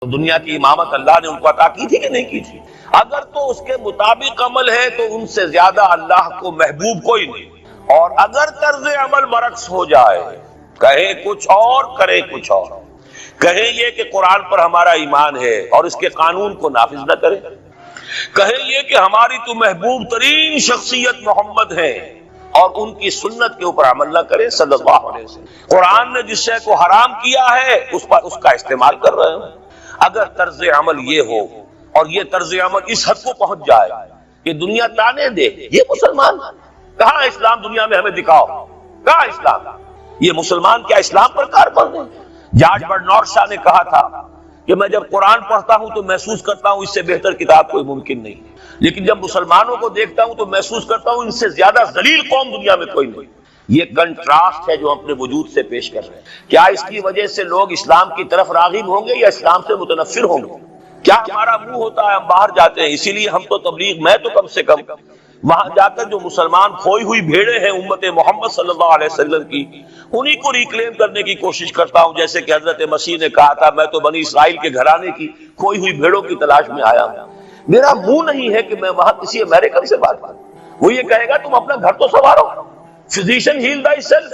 دنیا کی امامت اللہ نے ان کو عطا کی تھی کہ نہیں کی تھی؟ اگر تو اس کے مطابق عمل ہے تو ان سے زیادہ اللہ کو محبوب کوئی نہیں، اور اگر طرز عمل برعکس ہو جائے، کہے کچھ اور کرے کچھ اور، کہے یہ کہ قرآن پر ہمارا ایمان ہے اور اس کے قانون کو نافذ نہ کرے، کہے یہ کہ ہماری تو محبوب ترین شخصیت محمد ہے اور ان کی سنت کے اوپر عمل نہ کرے صلی اللہ علیہ وسلم، قرآن نے جس شے کو حرام کیا ہے اس پر اس کا استعمال کر رہے ہیں۔ اگر طرز عمل یہ ہو اور یہ طرز عمل اس حد کو پہنچ جائے کہ دنیا تانے دے یہ مسلمان کہاں اسلام دنیا میں ہمیں دکھاؤ، کہاں اسلام، یہ مسلمان کیا اسلام پر کاربند ہے؟ جارج برنارڈ شاہ نے کہا تھا کہ میں جب قرآن پڑھتا ہوں تو محسوس کرتا ہوں اس سے بہتر کتاب کوئی ممکن نہیں، لیکن جب مسلمانوں کو دیکھتا ہوں تو محسوس کرتا ہوں ان سے زیادہ ذلیل قوم دنیا میں کوئی نہیں۔ یہ کنٹراسٹ ہے جو اپنے وجود سے پیش کر رہے ہیں۔ کیا اس کی وجہ سے لوگ اسلام کی طرف راغب ہوں گے یا اسلام سے متنفر ہوں گے؟ کیا ہمارا منہ ہوتا ہے ہم باہر جاتے ہیں، اسی لیے ہم تو تبلیغ، میں تو کم سے کم وہاں جا کر جو مسلمان کھوئی ہوئی بھیڑیں ہیں امت محمد صلی اللہ علیہ وسلم کی، انہی کو ریکلیم کرنے کی کوشش کرتا ہوں، جیسے کہ حضرت مسیح نے کہا تھا میں تو بنی اسرائیل کے گھرانے کی کھوئی ہوئی بھیڑوں کی تلاش میں آیا ہوں۔ میرا منہ نہیں ہے کہ میں وہاں کسی امریکن سے بات کروں، وہ یہ کہے گا تم اپنا گھر تو سنوارو، فزیشن ہیل تھائی سیلف،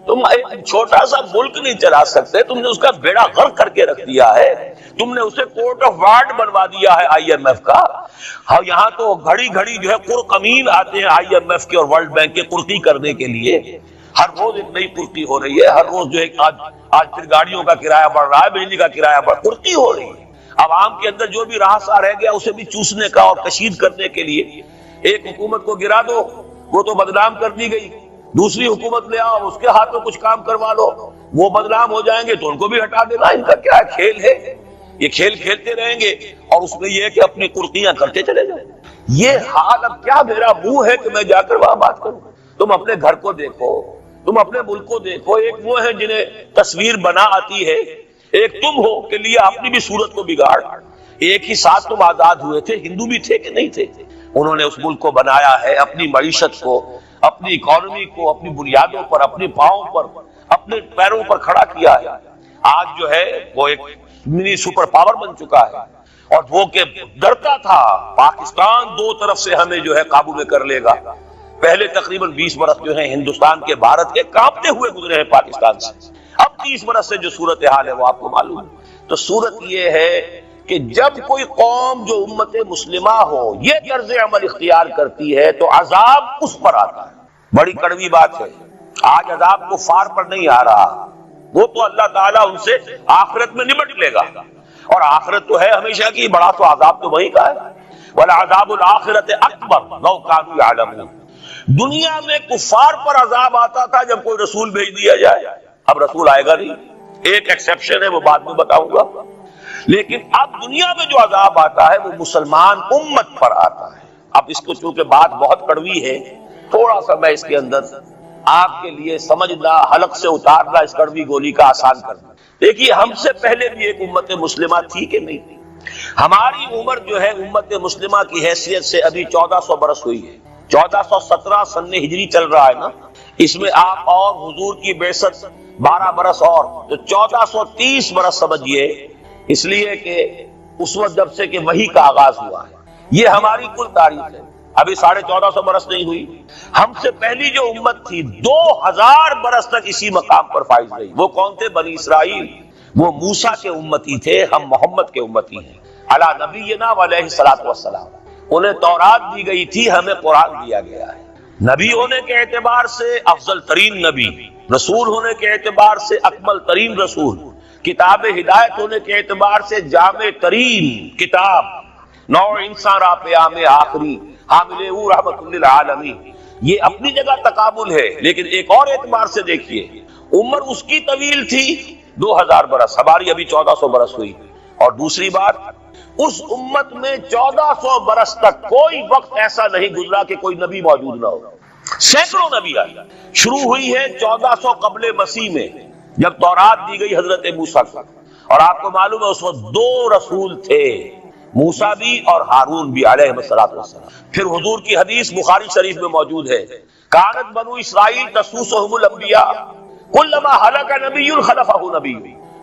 تم ایک چھوٹا سا ملک نہیں چلا سکتے، تم نے اس کا بیڑا غرق کر کے رکھ دیا ہے، تم نے اسے کورٹ آف وارڈ بنوا دیا ہے آئی ایم ایف کا۔ ہاں یہاں تو گھڑی گھڑی جو ہے قرقمین آتے ہیں آئی ایم ایف کے اور ورلڈ بینک کے قرقی کرنے کے لیے، ہر روز ایک نئی قرقی ہو رہی ہے، ہر روز جو ہے آج پھر گاڑیوں کا کرایہ بڑھ رہا ہے، بجلی کا کرایہ بڑھ، قرقی ہو رہی ہے۔ عوام کے اندر جو بھی راہسا رہ گیا اسے بھی چوسنے کا اور کشید کرنے کے لیے ایک حکومت کو گرا دو، وہ تو بدنام کر دی گئی، دوسری حکومت لے آؤ اس کے ہاتھ میں کچھ کام کروا لو، وہ بدنام ہو جائیں گے تو ان کو بھی ہٹا دینا۔ ان کا کیا کھیل ہے؟ یہ کھیل کھیلتے رہیں گے اور اس میں یہ ہے کہ اپنی قرقیاں کرتے چلے جائیں۔ یہ حال اب کیا میرا منہ ہے کہ میں جا کر وہاں بات کروں؟ تم اپنے گھر کو دیکھو، تم اپنے ملک کو دیکھو، ایک وہ ہے جنہیں تصویر بنا آتی ہے، ایک تم ہو کہ لیا اپنی بھی صورت کو بگاڑ۔ ایک ہی ساتھ تم آزاد ہوئے تھے، ہندو بھی تھے کہ نہیں تھے؟ انہوں نے اس ملک کو بنایا ہے، اپنی معیشت کو، اپنی اکانومی کو اپنی بنیادوں پر، اپنے پاؤں پر، اپنے پیروں پر کھڑا کیا ہے۔ آج جو ہے وہ ایک منی سپر پاور بن چکا ہے، اور وہ کہ ڈرتا تھا پاکستان دو طرف سے ہمیں جو ہے قابو میں کر لے گا۔ پہلے تقریباً 20 برس جو ہیں ہندوستان کے، بھارت کے کانپتے ہوئے گزرے ہیں پاکستان سے، اب 30 برس سے جو صورتحال ہے وہ آپ کو معلوم ہے۔ تو صورت یہ ہے کہ جب کوئی قوم جو امت مسلمہ ہو یہ طرز عمل اختیار کرتی ہے تو عذاب اس پر آتا ہے۔ بڑی کڑوی بات ہے، آج عذاب کفار پر نہیں آ رہا، وہ تو اللہ تعالیٰ ان سے آخرت میں نمٹ لے گا، اور آخرت تو ہے ہمیشہ کی، بڑا تو عذاب تو وہی کا ہے۔ وَلَعَذَابُ الْآخِرَةِ أَكْبَرُ لَوْ كَانُوا يَعْلَمُونَ۔ دنیا میں کفار پر عذاب آتا تھا جب کوئی رسول بھیج دیا جائے، اب رسول آئے گا نہیں، ایک ایکسیپشن ہے وہ بعد میں بتاؤں گا، لیکن اب دنیا میں جو عذاب آتا ہے وہ مسلمان امت پر آتا ہے۔ اب اس کو چونکہ بات بہت کڑوی ہے، تھوڑا سا میں اس کے اندر آپ کے لیے سمجھنا، حلق سے اتارنا اس کڑوی گولی کا آسان کرنا۔ دیکھیے ہم سے پہلے بھی ایک امت مسلمہ تھی کہ نہیں تھی؟ ہماری عمر جو ہے امت مسلمہ کی حیثیت سے ابھی 1400 برس ہوئی ہے، 1417 سن ہجری چل رہا ہے نا، اس میں آپ اور حضور کی بعثت 12 برس اور، تو 1430 برس سمجھیے، اس لیے کہ اس وقت جب سے کہ وحی کا آغاز ہوا ہے، یہ ہماری کل تاریخ ہے، ابھی 1450 برس نہیں ہوئی۔ ہم سے پہلی جو امت تھی 2000 برس تک اسی مقام پر فائز رہی، وہ کون تھے؟ بنی اسرائیل، وہ موسیٰ کے امتی تھے، ہم محمد کے امتی ہیں علی نبینا علیہ الصلوۃ والسلام۔ انہیں تورات دی گئی تھی، ہمیں قرآن دیا گیا ہے۔ نبی ہونے کے اعتبار سے افضل ترین نبی، رسول ہونے کے اعتبار سے اکمل ترین رسول، کتاب ہدایت ہونے کے اعتبار سے جامع ترین کتاب، نوع انسان را پیام آخری حامل او رحمت للعالمین، یہ اپنی جگہ تقابل ہے، لیکن ایک اور اعتبار سے دیکھیے عمر اس کی طویل تھی 2000 برس، ہماری ابھی 1400 برس ہوئی، اور دوسری بات اس امت میں 1400 برس تک کوئی وقت ایسا نہیں گزرا کہ کوئی نبی موجود نہ ہو، سینکڑوں نبی آئے۔ شروع ہوئی ہے 1400 قبل مسیح میں جب تورات دی گئی حضرت موسیٰ کو، اور آپ کو معلوم ہے اس وقت 2 رسول تھے، موسیٰ بھی اور ہارون بھی علیہ السلام۔ پھر حضور کی حدیث بخاری شریف میں موجود ہے، کانت بنو اسرائیل تسوسہم الانبیاء کلما ہلک نبی خلفہ نبی۔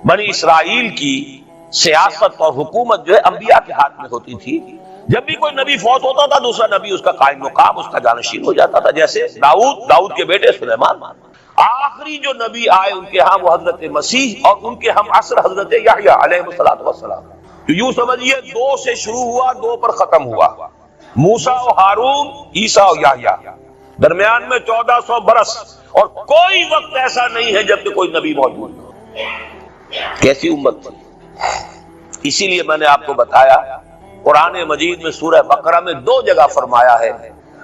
بنی اسرائیل کی سیاست اور حکومت جو ہے انبیاء کے ہاتھ میں ہوتی تھی، جب بھی کوئی نبی فوت ہوتا تھا دوسرا نبی اس کا قائم مقام، اس کا جانشین ہو جاتا تھا، جیسے داؤد کے بیٹے سلیمان۔ آخری جو نبی آئے ان کے ہاں وہ حضرت مسیح، اور ان کے ہم عصر حضرت یحییٰ علیہ السلام۔ یوں سمجھیے 2 سے شروع ہوا، 2 پر ختم ہوا، موسیٰ و ہارون، عیسیٰ و یحییٰ، درمیان میں 1400 برس، اور کوئی وقت ایسا نہیں ہے جب کہ کوئی نبی موجود ہو۔ کیسی امت تھی! اسی لیے میں نے آپ کو بتایا قرآن مجید میں سورہ بقرہ میں 2 جگہ فرمایا ہے،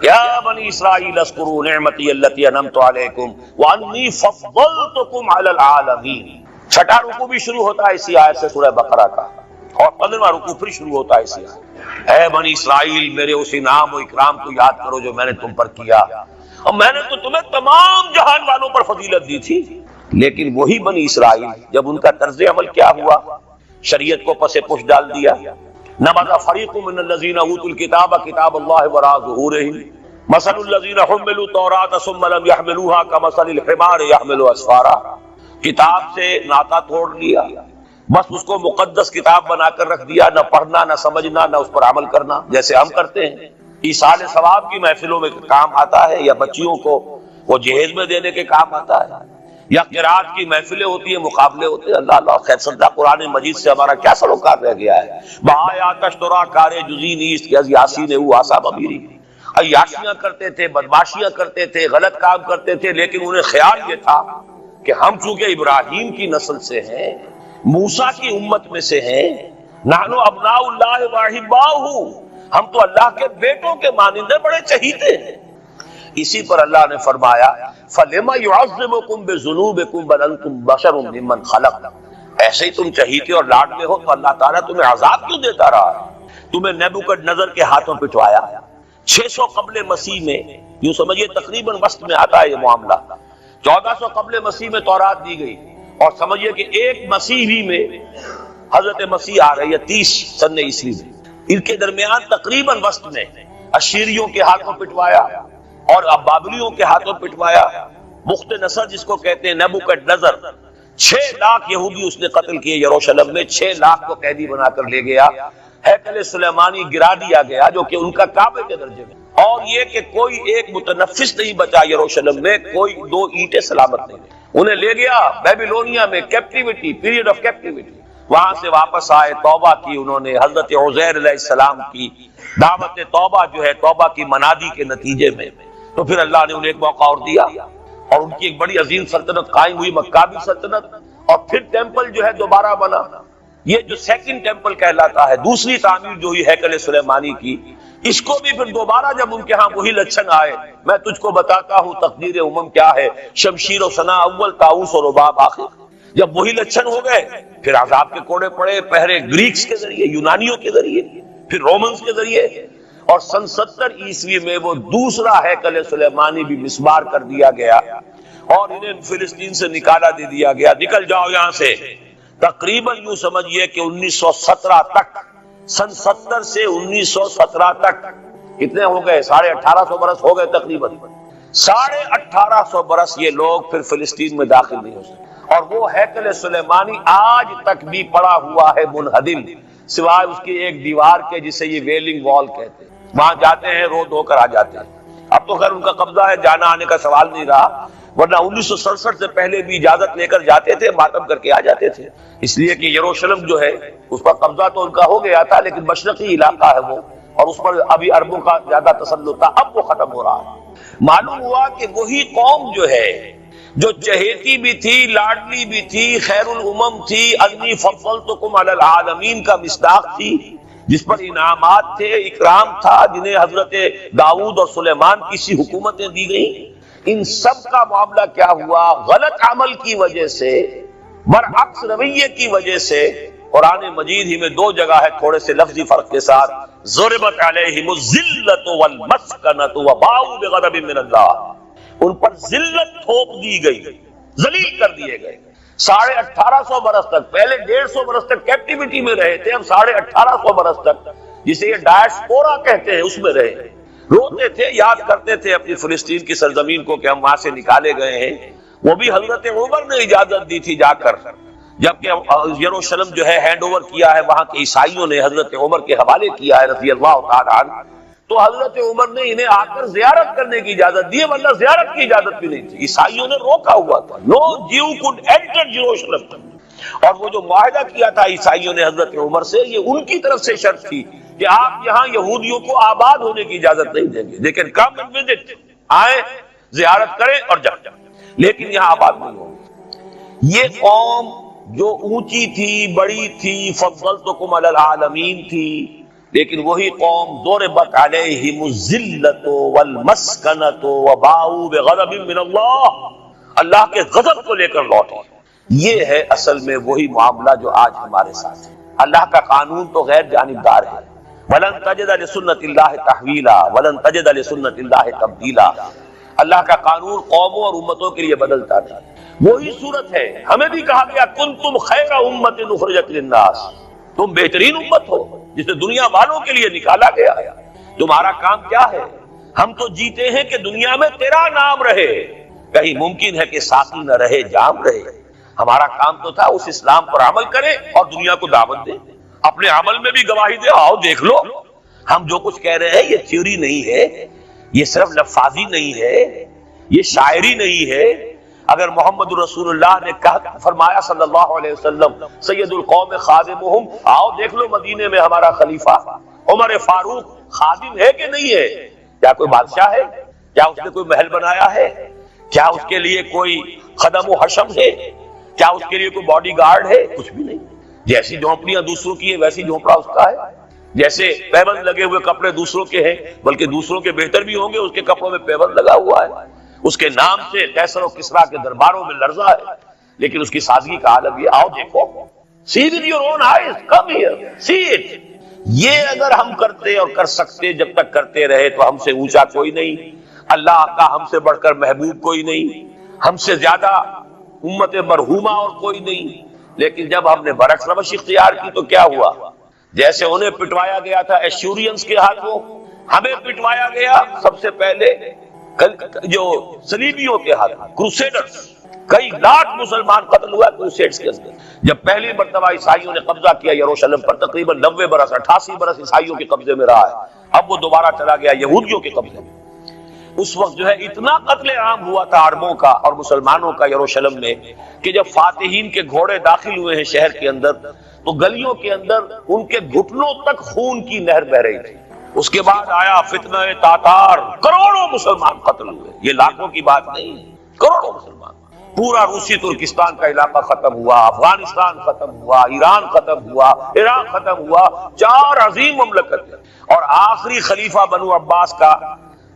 یا بنی اسرائیل اذکروا نعمتی التی انعمت علیکم وانی فضلتکم علی العالمین۔ 6واں رکوع بھی شروع ہوتا ہے اسی آیت سے سورہ بقرہ کا، اور 15واں رکوع پھر شروع ہوتا ہے اسی آیت، اے بنی اسرائیل میرے اس انعام و اکرام کو یاد کرو جو میں نے تم پر کیا، اور میں نے تو تمہیں تمام جہان والوں پر فضیلت دی تھی۔ لیکن وہی بنی اسرائیل جب ان کا طرز عمل کیا ہوا، شریعت کو پس پش ڈال دیا، نبذ فریق من الذین اوتوا الکتاب کتاب اللہ وراء ظہورہم مثل الذین حملوا التوراۃ ثم لم يحملوها كمثل الحمار يحمل اسفارا۔ کتاب سے ناطا توڑ لیا، بس اس کو مقدس کتاب بنا کر رکھ دیا، نہ پڑھنا نہ سمجھنا نہ اس پر عمل کرنا، جیسے ہم کرتے ہیں۔ ایصال ثواب کی محفلوں میں کام آتا ہے، یا بچیوں کو وہ جہیز میں دینے کے کام آتا ہے، یا قرات کی محفلیں ہوتی ہیں، مقابلے ہوتے ہیں۔ اللہ اللہ خیر صدہ قرآن مجید سے ہمارا کیا سلوکار رہ گیا ہے۔ بہایا کشترا کار جزی نیست کہ از یاسین او آساب امیری، عیاشیاں کرتے تھے، بدماشیاں کرتے تھے، غلط کام کرتے تھے، لیکن انہیں خیال یہ تھا کہ ہم چونکہ ابراہیم کی نسل سے ہیں، موسیٰ کی امت میں سے ہیں، نحن ابناء اللہ واحباؤہ، ہم تو اللہ کے بیٹوں کے مانند ہیں، بڑے چہیتے ہیں۔ اسی پر اللہ نے فرمایا فَلِمَ يُعَذِّبُكُم بِذُنُوبِكُم بَلْ أَنتُم بَشَرٌ مِّمَّنْ خَلَقَ۔ ایسے ہی تم چہیتے اور لاڈلے ہو تو اللہ تعالیٰ تمہیں عذاب کیوں دیتا رہا ہے؟ تمہیں نیبوکڈنیزر کے ہاتھوں پٹوایا، 600 قبل مسیح میں، یوں سمجھیے تقریباً وسط میں آتا ہے یہ معاملہ، 1400 قبل مسیح میں تورات دی گئی، اور سمجھیے کہ 1 مسیحی میں حضرت مسیح آ رہی ہے 30 سن عیسوی میں، ان کے درمیان تقریباً وسط میں اشیریوں کے ہاتھوں پٹوایا اور اب بابلیوں کے ہاتھوں پٹوایا۔ بخت نصر جس کو کہتے ہیں، نیبوکڈنیزر، 6 لاکھ یہودی اس نے قتل کیے یروشلم میں، 6 لاکھ کو قیدی بنا کر لے گیا، ہیکل سلیمانی گرا دیا گیا جو کہ ان کا کعبے کے درجے میں، اور یہ کہ کوئی ایک متنفس نہیں بچا یروشلم میں، کوئی 2 اینٹیں سلامت نہیں، انہیں لے گیا بیبیلونیا میں، کیپٹیوٹی، پیریڈ آف کیپٹیوٹی۔ وہاں سے واپس آئے، توبہ کی انہوں نے، حضرت عزیر علیہ السلام کی دعوت توبہ جو ہے توبہ کی منادی کے نتیجے میں، تو پھر اللہ نے انہیں ایک موقع اور دیا، اور ان کی ایک بڑی عظیم سلطنت قائم ہوئی، مکابی سلطنت، اور پھر ٹیمپل جو ہے دوبارہ بنا، یہ جو سیکنڈ ٹیمپل کہلاتا ہے، دوسری تعمیر جو ہوئی ہیکل سلیمانی کی، اس کو بھی پھر دوبارہ جب ان کے ہاں وہی لچھن آئے، میں تجھ کو بتاتا ہوں تقدیر امم کیا ہے، شمشیر و ثنا اول، طاؤس و رباب آخر، جب وہی لچھن ہو گئے پھر عذاب کے کوڑے پڑے، پہرے گریکس کے ذریعے، یونانیوں کے ذریعے، پھر رومنز کے ذریعے، اور سن 70 عیسوی میں وہ دوسرا ہیکل سلیمانی بھی مسمار کر دیا گیا، اور انہیں فلسطین سے نکالا دے دیا گیا، نکل جاؤ یہاں سے۔ تقریباً یوں سمجھیے کہ 1917 تک، سن 70 سے 1917 تک کتنے ہو گئے؟ 1850 برس ہو گئے تقریباً، 1850 برس یہ لوگ پھر فلسطین میں داخل نہیں ہو سکے، اور وہ ہیکل سلیمانی آج تک بھی پڑا ہوا ہے منہدم، سوائے اس کی ایک دیوار کے جسے یہ ویلنگ وال کہتے ہیں، وہاں جاتے ہیں رو دھو کر آ جاتے ہیں۔ اب تو خیر ان کا قبضہ ہے، جانا آنے کا سوال نہیں رہا، ورنہ 1967 سے پہلے بھی اجازت لے کر جاتے تھے، ماتم کر کے آ جاتے تھے، اس لیے کہ یروشلم جو ہے اس پر قبضہ تو ان کا ہو گیا تھا، لیکن مشرقی علاقہ ہے وہ، اور اس پر ابھی عربوں کا زیادہ تسلط تھا، اب وہ ختم ہو رہا ہے۔ معلوم ہوا کہ وہی قوم جو ہے، جو چہیتی بھی تھی، لاڈلی بھی تھی، خیر الامم تھی، انی فضلتکم علی العالمین کا مصداق تھی، جس پر انعامات تھے، اکرام تھا، جنہیں حضرت داؤد اور سلیمان کی سی حکومتیں دی گئیں، ان سب کا معاملہ کیا ہوا؟ غلط عمل کی وجہ سے، برعکس رویے کی وجہ سے، قرآن مجید ہی میں 2 جگہ ہے تھوڑے سے لفظی فرق کے ساتھ، ضربت علیہم الذلۃ والمسکنۃ وباؤوا بغضب من اللہ، ان پر ذلت تھوپ دی گئی، ذلیل کر دیے گئے، 1850 برس تک، پہلے 150 برس تک کیپٹیوٹی میں رہے تھے، اب 1850 برس تک جسے یہ ڈائسپورا کہتے ہیں اس میں رہے، روتے تھے، یاد کرتے تھے اپنی فلسطین کی سرزمین کو کہ ہم وہاں سے نکالے گئے ہیں۔ وہ بھی حضرت عمر نے اجازت دی تھی جا کر، جبکہ یروشلم جو ہے ہینڈ اوور کیا ہے وہاں کے عیسائیوں نے، حضرت عمر کے حوالے کیا ہے رضی اللہ تعالیٰ عنہ، تو حضرت عمر نے انہیں آ کر زیارت کرنے کی اجازت دی، ورنہ زیارت کی اجازت بھی نہیں تھی، عیسائیوں نے روکا ہوا تھا، نو جیو کوڈ انٹر جیروشلم۔ اور وہ جو معاہدہ کیا تھا عیسائیوں نے حضرت عمر سے، یہ ان کی طرف سے شرط تھی کہ آپ یہاں یہودیوں کو آباد ہونے کی اجازت نہیں دیں گے، لیکن کم اینڈ وزٹ، آئیں زیارت کریں اور جائیں، لیکن یہاں آباد نہیں ہوں۔ یہ قوم جو اونچی تھی، بڑی تھی، فضلتکم علی العالمین تھی، لیکن وہی قوم ضربت علیہم الذلۃ والمسکنۃ وباؤوا بغضب من اللہ کے غضب کو لے کر لوٹے۔ یہ ہے اصل میں وہی معاملہ جو آج ہمارے ساتھ ہے۔ اللہ کا قانون تو غیر جانبدار ہے، وَلَن تَجِدَ لِسُنَّتِ اللَّهِ تَحْوِيلًا وَلَن تَجِدَ لِسُنَّتِ اللَّهِ تَبْدِيلًا۔ اللہ کا قانون قوموں اور امتوں کے لیے بدلتا نہیں، وہی صورت ہے۔ ہمیں بھی کہا گیا کنتم خیر امت اخرجت للناس، تم بہترین امت ہو جسے دنیا والوں کے لیے نکالا گیا ہے۔ تمہارا کام کیا ہے؟ ہم تو جیتے ہیں کہ دنیا میں تیرا نام رہے، کہیں ممکن ہے کہ ساقی نہ رہے جام رہے۔ ہمارا کام تو تھا اس اسلام پر عمل کرے اور دنیا کو دعوت دے، اپنے عمل میں بھی گواہی دے، آؤ دیکھ لو ہم جو کچھ کہہ رہے ہیں یہ تھیوری نہیں ہے، یہ صرف لفاظی نہیں ہے، یہ شاعری نہیں ہے۔ اگر محمد رسول اللہ نے فرمایا صلی اللہ علیہ وسلم سید القوم خادمہم، آؤ دیکھ لو مدینے میں ہمارا خلیفہ عمر فاروق خادم ہے کہ نہیں ہے؟ کیا کوئی بادشاہ ہے؟ کیا اس نے کوئی محل بنایا ہے؟ کیا اس کے لیے کوئی خدم و حشم ہے؟ کیا اس کے لیے کوئی باڈی گارڈ ہے؟ کچھ بھی نہیں۔ جیسی جھونپڑیاں دوسروں کی ہے ویسی جھونپڑا اس کا ہے، جیسے پیبند لگے ہوئے کپڑے دوسروں کے ہیں، بلکہ دوسروں کے بہتر بھی ہوں گے، اس کے کپڑوں میں پیبند لگا ہوا ہے، اس کے نام سے قیصر و کسریٰ کے درباروں میں لرزہ ہے، لیکن اس کی سادگی کا عالم یہ، آؤ دیکھو، see with your own eyes, come here, see it۔ یہ اگر ہم کرتے اور کر سکتے، جب تک کرتے رہے تو ہم سے اونچا کوئی نہیں، اللہ کا ہم سے بڑھ کر محبوب کوئی نہیں، ہم سے زیادہ امت مرحومہ اور کوئی نہیں۔ لیکن جب ہم نے برعکس روش اختیار کی تو کیا ہوا؟ جیسے انہیں پٹوایا گیا تھا ایشورینز کے ہاتھوں، ہمیں پٹوایا گیا سب سے پہلے جو صلیبیوں کے ہاتھ، کروسیڈرز، کئی لاکھ مسلمان قتل ہوا کروسیڈز کے اندر۔ جب پہلی مرتبہ عیسائیوں نے قبضہ کیا یروشلم پر، تقریباً 90 برس 88 برس عیسائیوں کے قبضے میں رہا ہے، اب وہ دوبارہ چلا گیا یہودیوں کے قبضے میں۔ اس وقت جو ہے اتنا قتل عام ہوا تھا عربوں کا اور مسلمانوں کا یروشلم میں کہ جب فاتحین کے گھوڑے داخل ہوئے ہیں شہر کے اندر تو گلیوں کے اندر ان کے گھٹنوں تک خون کی نہر بہ رہی تھی۔ اس کے بعد آیا فتنہ تاتار، کروڑوں مسلمان قتل ہوئے، یہ لاکھوں کی بات نہیں، کروڑوں مسلمان۔ پورا روسی ترکستان کا علاقہ ختم ہوا، افغانستان ختم ہوا، ایران ختم ہوا، عراق ختم ہوا، 4 عظیم مملکت، اور آخری خلیفہ بنو عباس کا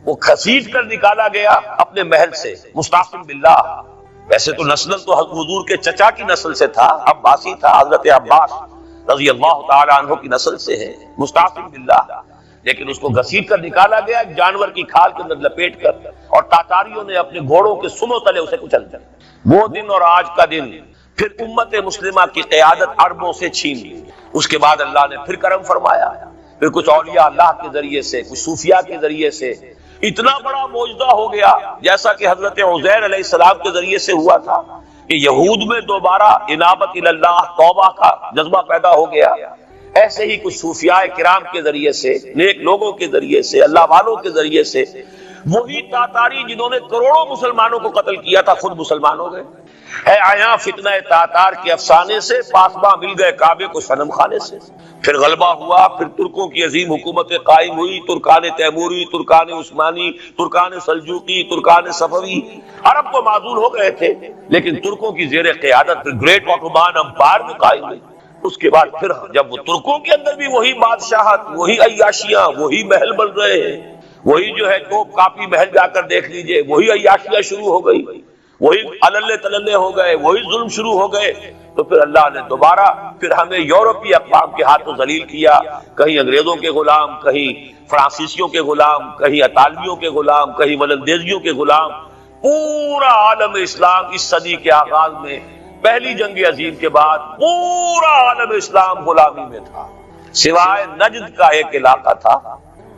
وہ کھسیٹ کر نکالا گیا اپنے محل سے، مستعصم باللہ۔ ویسے تو نسل تو حضور کے چچا کی نسل سے تھا، عباسی تھا، حضرت عباس رضی اللہ تعالی عنہ کی نسل سے ہے، مستعصم باللہ، لیکن اس کو گھسیٹ کر نکالا گیا جانور کی کھال کے اندر لپیٹ کر، اور تاتاریوں نے اپنے گھوڑوں کے سموں تلے اسے کچل دیا۔ وہ دن اور آج کا دن پھر امت مسلمہ کی قیادت عربوں سے چھین لی۔ اس کے بعد اللہ نے پھر کرم فرمایا، پھر کچھ اولیاء اللہ کے ذریعے سے، کچھ صوفیاء کے ذریعے سے اتنا بڑا معجزہ ہو گیا، جیسا کہ حضرت عزیر علیہ السلام کے ذریعے سے ہوا تھا کہ یہود میں دوبارہ انابت اللہ، توبہ کا جذبہ پیدا ہو گیا۔ ایسے ہی کچھ صوفیاء کرام کے ذریعے سے، نیک لوگوں کے ذریعے سے، اللہ والوں کے ذریعے سے، وہی تاتاری جنہوں نے کروڑوں مسلمانوں کو قتل کیا تھا خود مسلمان ہو گئے۔ ہے آیا فتنہ تاتار کے افسانے سے، پاسباں مل گئے کعبے کو صنم خانے سے۔ پھر غلبہ ہوا، پھر ترکوں کی عظیم حکومت قائم ہوئی، ترکان تیموری، Terken Usmani, Terken Seljuqi, Terken صفوی۔ عرب تو معزول ہو گئے تھے، لیکن ترکوں کی زیر قیادت پھر گریٹ آٹومان امپائر میں قائم ہوئی۔ اس کے بعد پھر جب وہ ترکوں کے اندر بھی وہی بادشاہت، وہی عیاشیاں، وہی محل بن رہے ہیں، وہی جو ہے توپ کاپی محل جا کر دیکھ لیجئے، وہی عیاشیاں شروع ہو گئی، وہی اللے تللے ہو گئے، وہی ظلم شروع ہو گئے، تو پھر اللہ نے دوبارہ پھر ہمیں یورپی اقوام کے ہاتھوں ذلیل کیا، کہیں انگریزوں کے غلام، کہیں فرانسیسیوں کے غلام، کہیں اطالویوں کے غلام، کہیں ولندیزیوں کے غلام۔ پورا عالم اسلام اس صدی کے آغاز میں پہلی جنگ عظیم کے بعد پورا عالم اسلام غلامی میں تھا، سوائے نجد کا ایک علاقہ تھا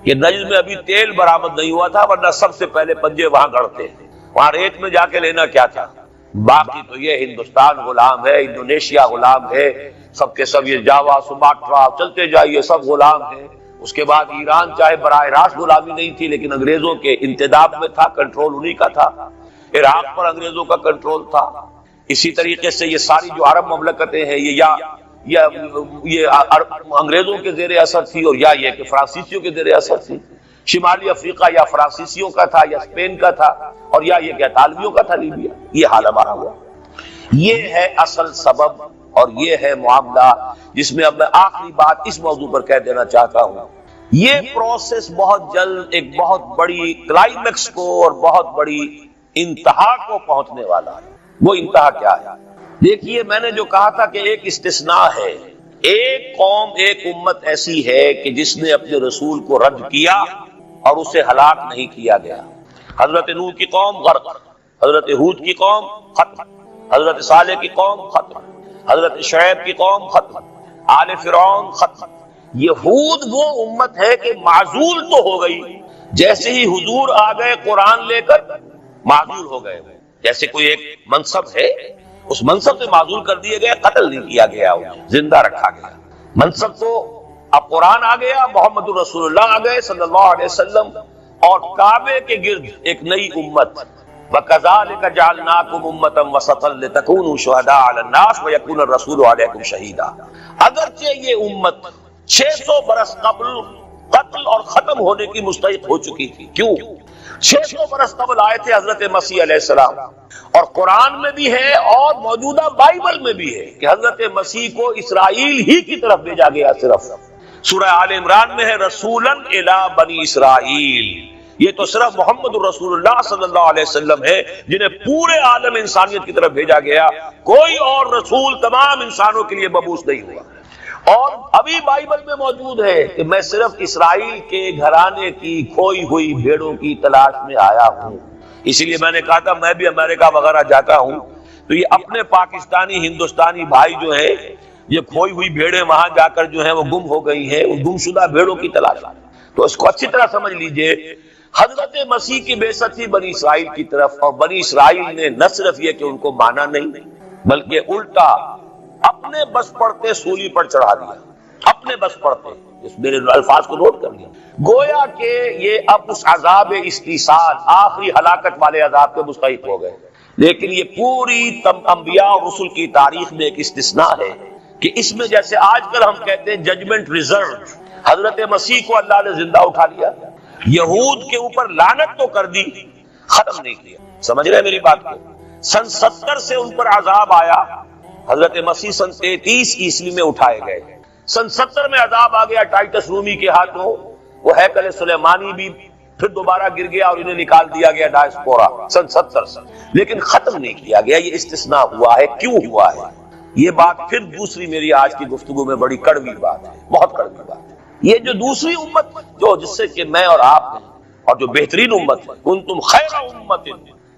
کہ نجد میں ابھی تیل برآمد نہیں ہوا تھا، ورنہ سب سے پہلے پنجے وہاں گڑتے ہیں، وہاں ریت میں جا کے لینا کیا تھا۔ باقی تو یہ ہندوستان غلام ہے، انڈونیشیا غلام ہے، سب کے سب یہ جاوا، سماٹرا چلتے جائیے سب غلام ہیں۔ اس کے بعد ایران چاہے براہ راست غلامی نہیں تھی لیکن انگریزوں کے انتداب میں تھا، کنٹرول انہی کا تھا۔ عراق پر انگریزوں کا کنٹرول تھا۔ اسی طریقے سے یہ ساری جو عرب مملکتیں ہیں یہ انگریزوں کے زیر اثر تھی، اور یا یہ کہ فرانسیسیوں کے زیر اثر تھی۔ شمالی افریقہ یا فرانسیسیوں کا تھا یا اسپین کا تھا، اور یا یہ کہ اطالویوں کا تھا لیبیا۔ یہ حال ہمارا ہوا۔ یہ ہے اصل سبب اور یہ ہے معاملہ جس میں اب میں آخری بات اس موضوع پر کہہ دینا چاہتا ہوں۔ یہ پروسیس بہت جلد ایک بہت بڑی کلائمیکس کو اور بہت بڑی انتہا کو پہنچنے والا ہے۔ وہ انتہا کیا ہے؟ دیکھیے، میں نے جو کہا تھا کہ ایک استثناء ہے، ایک قوم ایک امت ایسی ہے کہ جس نے اپنے رسول کو رد کیا اور اسے ہلاک نہیں کیا گیا۔ حضرت نوح کی قوم غرق، حضرت ہود کی قوم ختم، حضرت صالح کی قوم ختم، حضرت شعیب کی قوم ختم، آل فرعون ختم۔ یہود وہ امت ہے کہ معزول تو ہو گئی، جیسے ہی حضور آ گئے قرآن لے کر معزول ہو گئے۔ جیسے کوئی ایک منصب ہے، اس منصب سے معزول کر دیے گئے، قتل نہیں کیا گیا، زندہ رکھا گیا۔ منصب تو اب قرآن آ گیا، محمد رسول اللہ آ گئے صلی اللہ علیہ وسلم، اور کعبے کے گرد ایک نئی امت۔ وَكَذَلِكَ جَعَلْنَاكُمْ أُمَّةً وَسَطًا لِتَكُونُوا شُهَدَاءَ عَلَى النَّاسِ وَيَكُونَ الرَّسُولُ عَلَيْكُمْ شَهِيدًا۔ اگرچہ یہ امت 600 برس قبل قتل اور ختم ہونے کی مستحق ہو چکی تھی، کیوں؟ 600 برس قبل آئے تھے حضرت مسیح علیہ السلام، اور قرآن میں بھی ہے اور موجودہ بائبل میں بھی ہے کہ حضرت مسیح کو اسرائیل ہی کی طرف بھیجا گیا۔ صرف سورہ آل عمران میں ہے رسولاً الی بنی اسرائیل۔ یہ تو صرف محمد رسول اللہ صلی اللہ علیہ وسلم ہے جنہیں پورے عالم انسانیت کی طرف بھیجا گیا، کوئی اور رسول تمام انسانوں کے لیے مبعوث نہیں ہوا۔ اور ابھی بائبل میں موجود ہے کہ میں صرف اسرائیل کے گھرانے کی کھوئی ہوئی بھیڑوں کی تلاش میں آیا ہوں۔ اسی لیے میں نے کہا تھا میں بھی امریکہ وغیرہ جاتا ہوں تو یہ اپنے پاکستانی ہندوستانی بھائی جو ہیں، یہ کھوئی ہوئی بھیڑیں وہاں جا کر جو ہیں وہ گم ہو گئی ہیں، ان گمشدہ بھیڑوں کی تلاش۔ تو اس کو اچھی طرح سمجھ لیجئے، حضرت مسیح کی بعثت تھی بنی اسرائیل کی طرف، اور بنی اسرائیل نے نہ صرف یہ کہ ان کو مانا نہیں بلکہ الٹا اپنے بس پڑتے سولی پر چڑھا دیا، اپنے بس پڑتے۔ اس میرے الفاظ کو نوٹ کر لیا، گویا کہ یہ اب اس عذاب استیصال، آخری ہلاکت والے عذاب کے مستحق ہو گئے۔ لیکن یہ پوری انبیاء اور رسل کی تاریخ میں ایک استثناء ہے کہ اس میں جیسے آج کل ہم کہتے ہیں ججمنٹ ریزرو، حضرت مسیح کو اللہ نے زندہ اٹھا لیا، یہود کے اوپر لعنت تو کر دی، ختم نہیں کیا۔ سمجھ رہے میری بات کو؟ سن 70 سے ان پر عذاب آیا، حضرت مسیح سن 33 عیسوی میں اٹھائے گئے۔ سن 70 میں عذاب آ گیا ٹائٹس رومی کے ہاتھوں، وہ ہیکل سلیمانی بھی پھر دوبارہ گر گیا اور انہیں نکال دیا گیا ڈائسپورا سن 70 سے، لیکن ختم نہیں کیا گیا۔ یہ استثناء ہوا ہے، کیوں ہوا ہے؟ یہ بات پھر دوسری میری آج کی گفتگو میں بڑی کڑوی بات ہے، بہت کڑوی بات ہے۔ یہ جو دوسری امت جو جس سے کہ میں اور آپ ہیں، اور جو بہترین امت ہے، کنتم خیر امت،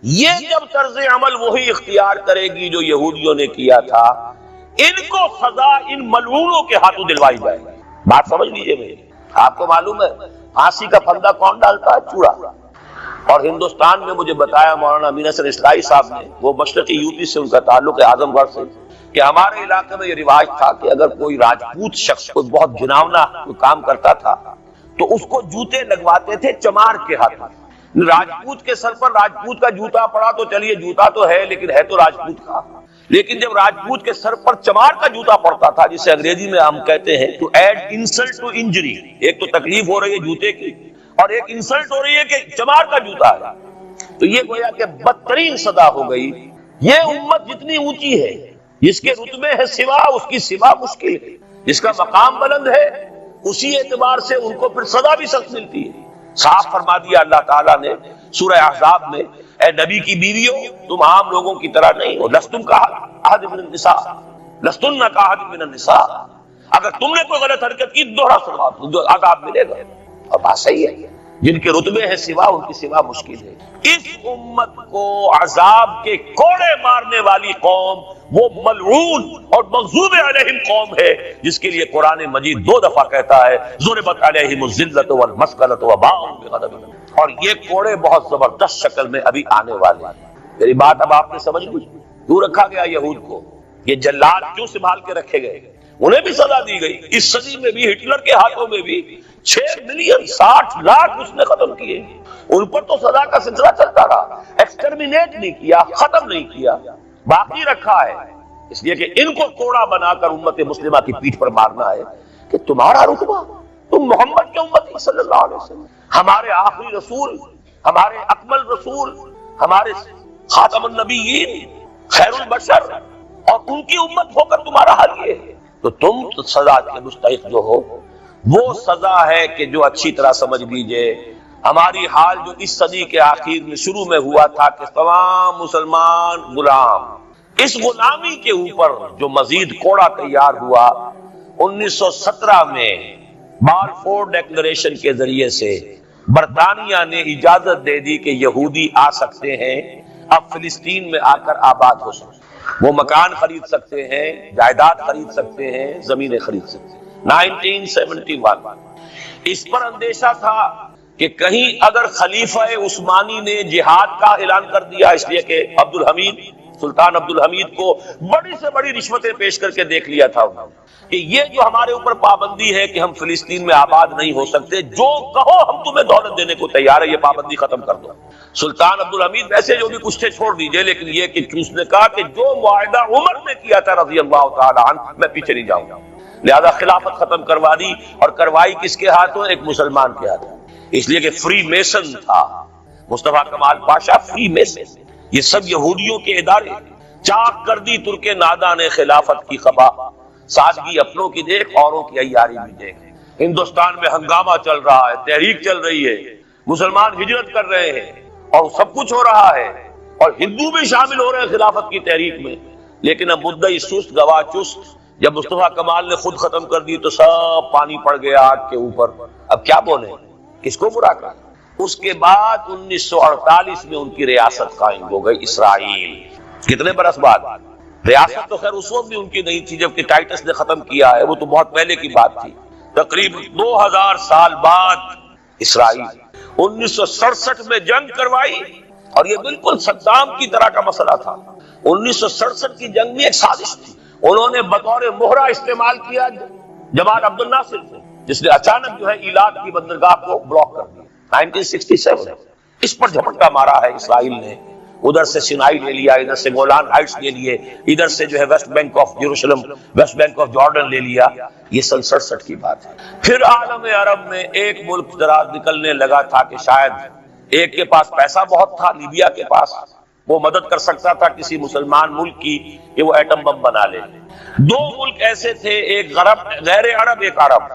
یہ جب طرز عمل وہی اختیار کرے گی جو یہودیوں نے کیا تھا، ان کو سزا ان ملعونوں کے ہاتھوں دلوائی جائے گی۔ بات سمجھ لیجئے میری۔ آپ کو معلوم ہے پھانسی کا پھندا کون ڈالتا ہے؟ چوڑا۔ اور ہندوستان میں مجھے بتایا مولانا امین حسن اصلاحی صاحب نے، وہ مشرقی یوپی سے ان کا تعلق ہے، اعظم گڑھ سے، کہ ہمارے علاقے میں یہ رواج تھا کہ اگر کوئی راجپوت شخص کوئی بہت گھناؤنا کوئی کام کرتا تھا تو اس کو جوتے لگواتے تھے چمار کے ہاتھوں۔ راجپوت کے سر پر راجپوت کا جوتا پڑا تو چلیے جوتا تو ہے لیکن ہے تو راجپوت کا، لیکن جب راجپوت کے سر پر چمار کا جوتا پڑتا تھا، جسے انگریزی میں ہم کہتے ہیں to add insult to injury, ایک تو تکلیف ہو رہی ہے جوتے کی اور ایک انسلٹ ہو رہی ہے کہ چمار کا جوتا ہے، تو یہ گویا کہ بدترین سزا ہو گئی۔ یہ امت جتنی اونچی ہے، جس کے رتبے ہے سوا، اس کی سوا مشکل ہے، جس کا مقام بلند ہے، اسی اعتبار سے ان کو پھر سزا بھی سخت ملتی ہے۔ صاف فرما دیا اللہ تعالیٰ نے سورہ احزاب میں، اے نبی کی بیویوں تم عام لوگوں کی طرح نہیں ہو، لستم کاحد من النساء، لستن کاحد من النساء، اگر تم نے کوئی غلط حرکت کی دوہرا ثواب عذاب ملے گا۔ اور بات صحیح ہے، جن کے رتبے ہے سوا ان کی سوا مشکل ہے۔ اس امت کو عذاب کے کوڑے مارنے والی قوم وہ ملعون اور مغضوب علیہم قوم ہے جس کے لیے قرآن مجید 2 دفعہ کہتا ہے ضربت علیہم الذلۃ والمسکنۃ وباءوا بغضب، اور یہ کوڑے بہت زبردست شکل میں ابھی آنے والے ہیں۔ میری بات اب آپ نے سمجھ لی؟ کیوں رکھا گیا یہود کو؟ یہ جلاد کیوں سنبھال کے رکھے گئے؟ انہیں بھی سزا دی گئی، اس صدی میں بھی ہٹلر کے ہاتھوں میں بھی 6 ملین 60 لاکھ اس نے ختم کیے، ان پر تو سزا کا سلسلہ چلتا رہا، ایکسٹرمینیٹ نہیں کیا، ختم نہیں کیا، باقی رکھا ہے، اس لیے کہ ان کو کوڑا بنا کر امت مسلمہ کی پیٹھ پر مارنا ہے کہ تمہارا رتبہ، تم محمد کے امتی صلی اللہ علیہ وسلم، ہمارے آخری رسول، ہمارے اکمل رسول، ہمارے خاتم النبیین، خیر البشر، اور ان کی امت ہو کر تمہارا حال یہ ہے، تو تم سزا کے مستحق جو ہو، وہ سزا ہے کہ جو اچھی طرح سمجھ لیجئے ہماری حال جو اس صدی کے آخر میں شروع میں ہوا تھا کہ تمام مسلمان غلام، اس غلامی کے اوپر جو مزید کوڑا تیار ہوا 1917 میں بالفور ڈیکلریشن کے ذریعے سے برطانیہ نے اجازت دے دی کہ یہودی آ سکتے ہیں، اب فلسطین میں آ کر آباد ہو سکتے ہیں، وہ مکان خرید سکتے ہیں، جائیداد خرید سکتے ہیں، زمینیں خرید سکتے ہیں۔ 1971 اس پر اندیشہ تھا کہ کہیں اگر خلیفہ عثمانی نے جہاد کا اعلان کر دیا، اس لیے کہ سلطان عبد الحمید کو بڑی سے بڑی رشوتیں پیش کر کے دیکھ لیا تھا انہوں نے کہ یہ جو ہمارے اوپر پابندی ہے کہ ہم فلسطین میں آباد نہیں ہو سکتے، جو کہو ہم تمہیں دولت دینے کو تیار ہے، یہ پابندی ختم کر دو۔ سلطان عبد الحمید ویسے جو بھی کچھ تھے چھوڑ دیجئے، لیکن یہ کہ اس نے کہا کہ جو معاہدہ عمر نے کیا تھا رضی اللہ تعالی عنہ، میں پیچھے نہیں جاؤں گا، لہذا خلافت ختم کروا دی، اور کروائی کس کے ہاتھوں؟ ایک مسلمان کے ہاتھوں، اس لیے کہ فری میسن تھا مصطفیٰ کمال پاشا، فری میسن، یہ سب یہودیوں کے ادارے، چاک کر دی ترک ناداں نے خلافت کی خبا، سادگی اپنوں کی دیکھ اوروں کی عیاری بھی دیکھ۔ ہندوستان میں ہنگامہ چل رہا ہے، تحریک چل رہی ہے، مسلمان ہجرت کر رہے ہیں اور سب کچھ ہو رہا ہے، اور ہندو بھی شامل ہو رہے ہیں خلافت کی تحریک میں، لیکن اب مدعی سست گواہ چست، جب مصطفیٰ کمال نے خود ختم کر دی تو سب پانی پڑ گیا آگ کے اوپر، اب کیا بولیں، کس کو برا کریں؟ اس کے بعد 1948 میں ان کی ریاست قائم ہو گئی اسرائیل۔ کتنے برس بعد؟ ریاست تو خیر اس وقت بھی ان کی نہیں تھی جب کہ ٹائٹس نے ختم کیا ہے، وہ تو بہت پہلے کی بات تھی، تقریباً 2000 سال بعد اسرائیل 1967 میں جنگ کروائی، اور یہ بالکل صدام کی طرح کا مسئلہ تھا۔ 1967 کی جنگ میں ایک سازش تھی، انہوں نے بطور مہرہ استعمال کیا جمال عبد الناصر کو، جس نے اچانک جو ہے ایلات کی بندرگاہ کو بلاک کر دیا 1967۔ اس پر جھپٹا مارا ہے اسرائیل نے، ادھر سے سینائی لے لیا، ادھر سے گولان ہائٹس لے لیے، ادھر سے جو ہے West Bank of Jerusalem, West Bank of Jordan لے لیا۔ یہ 67 کی بات ہے۔ پھر عالم عرب میں ایک ملک ذرا نکلنے لگا تھا کہ شاید ایک کے پاس پیسہ بہت تھا، لیبیا کے پاس، وہ مدد کر سکتا تھا کسی مسلمان ملک کی کہ وہ ایٹم بم بنا لے۔ 2 ملک ایسے تھے، ایک غیر عرب، ایک عرب۔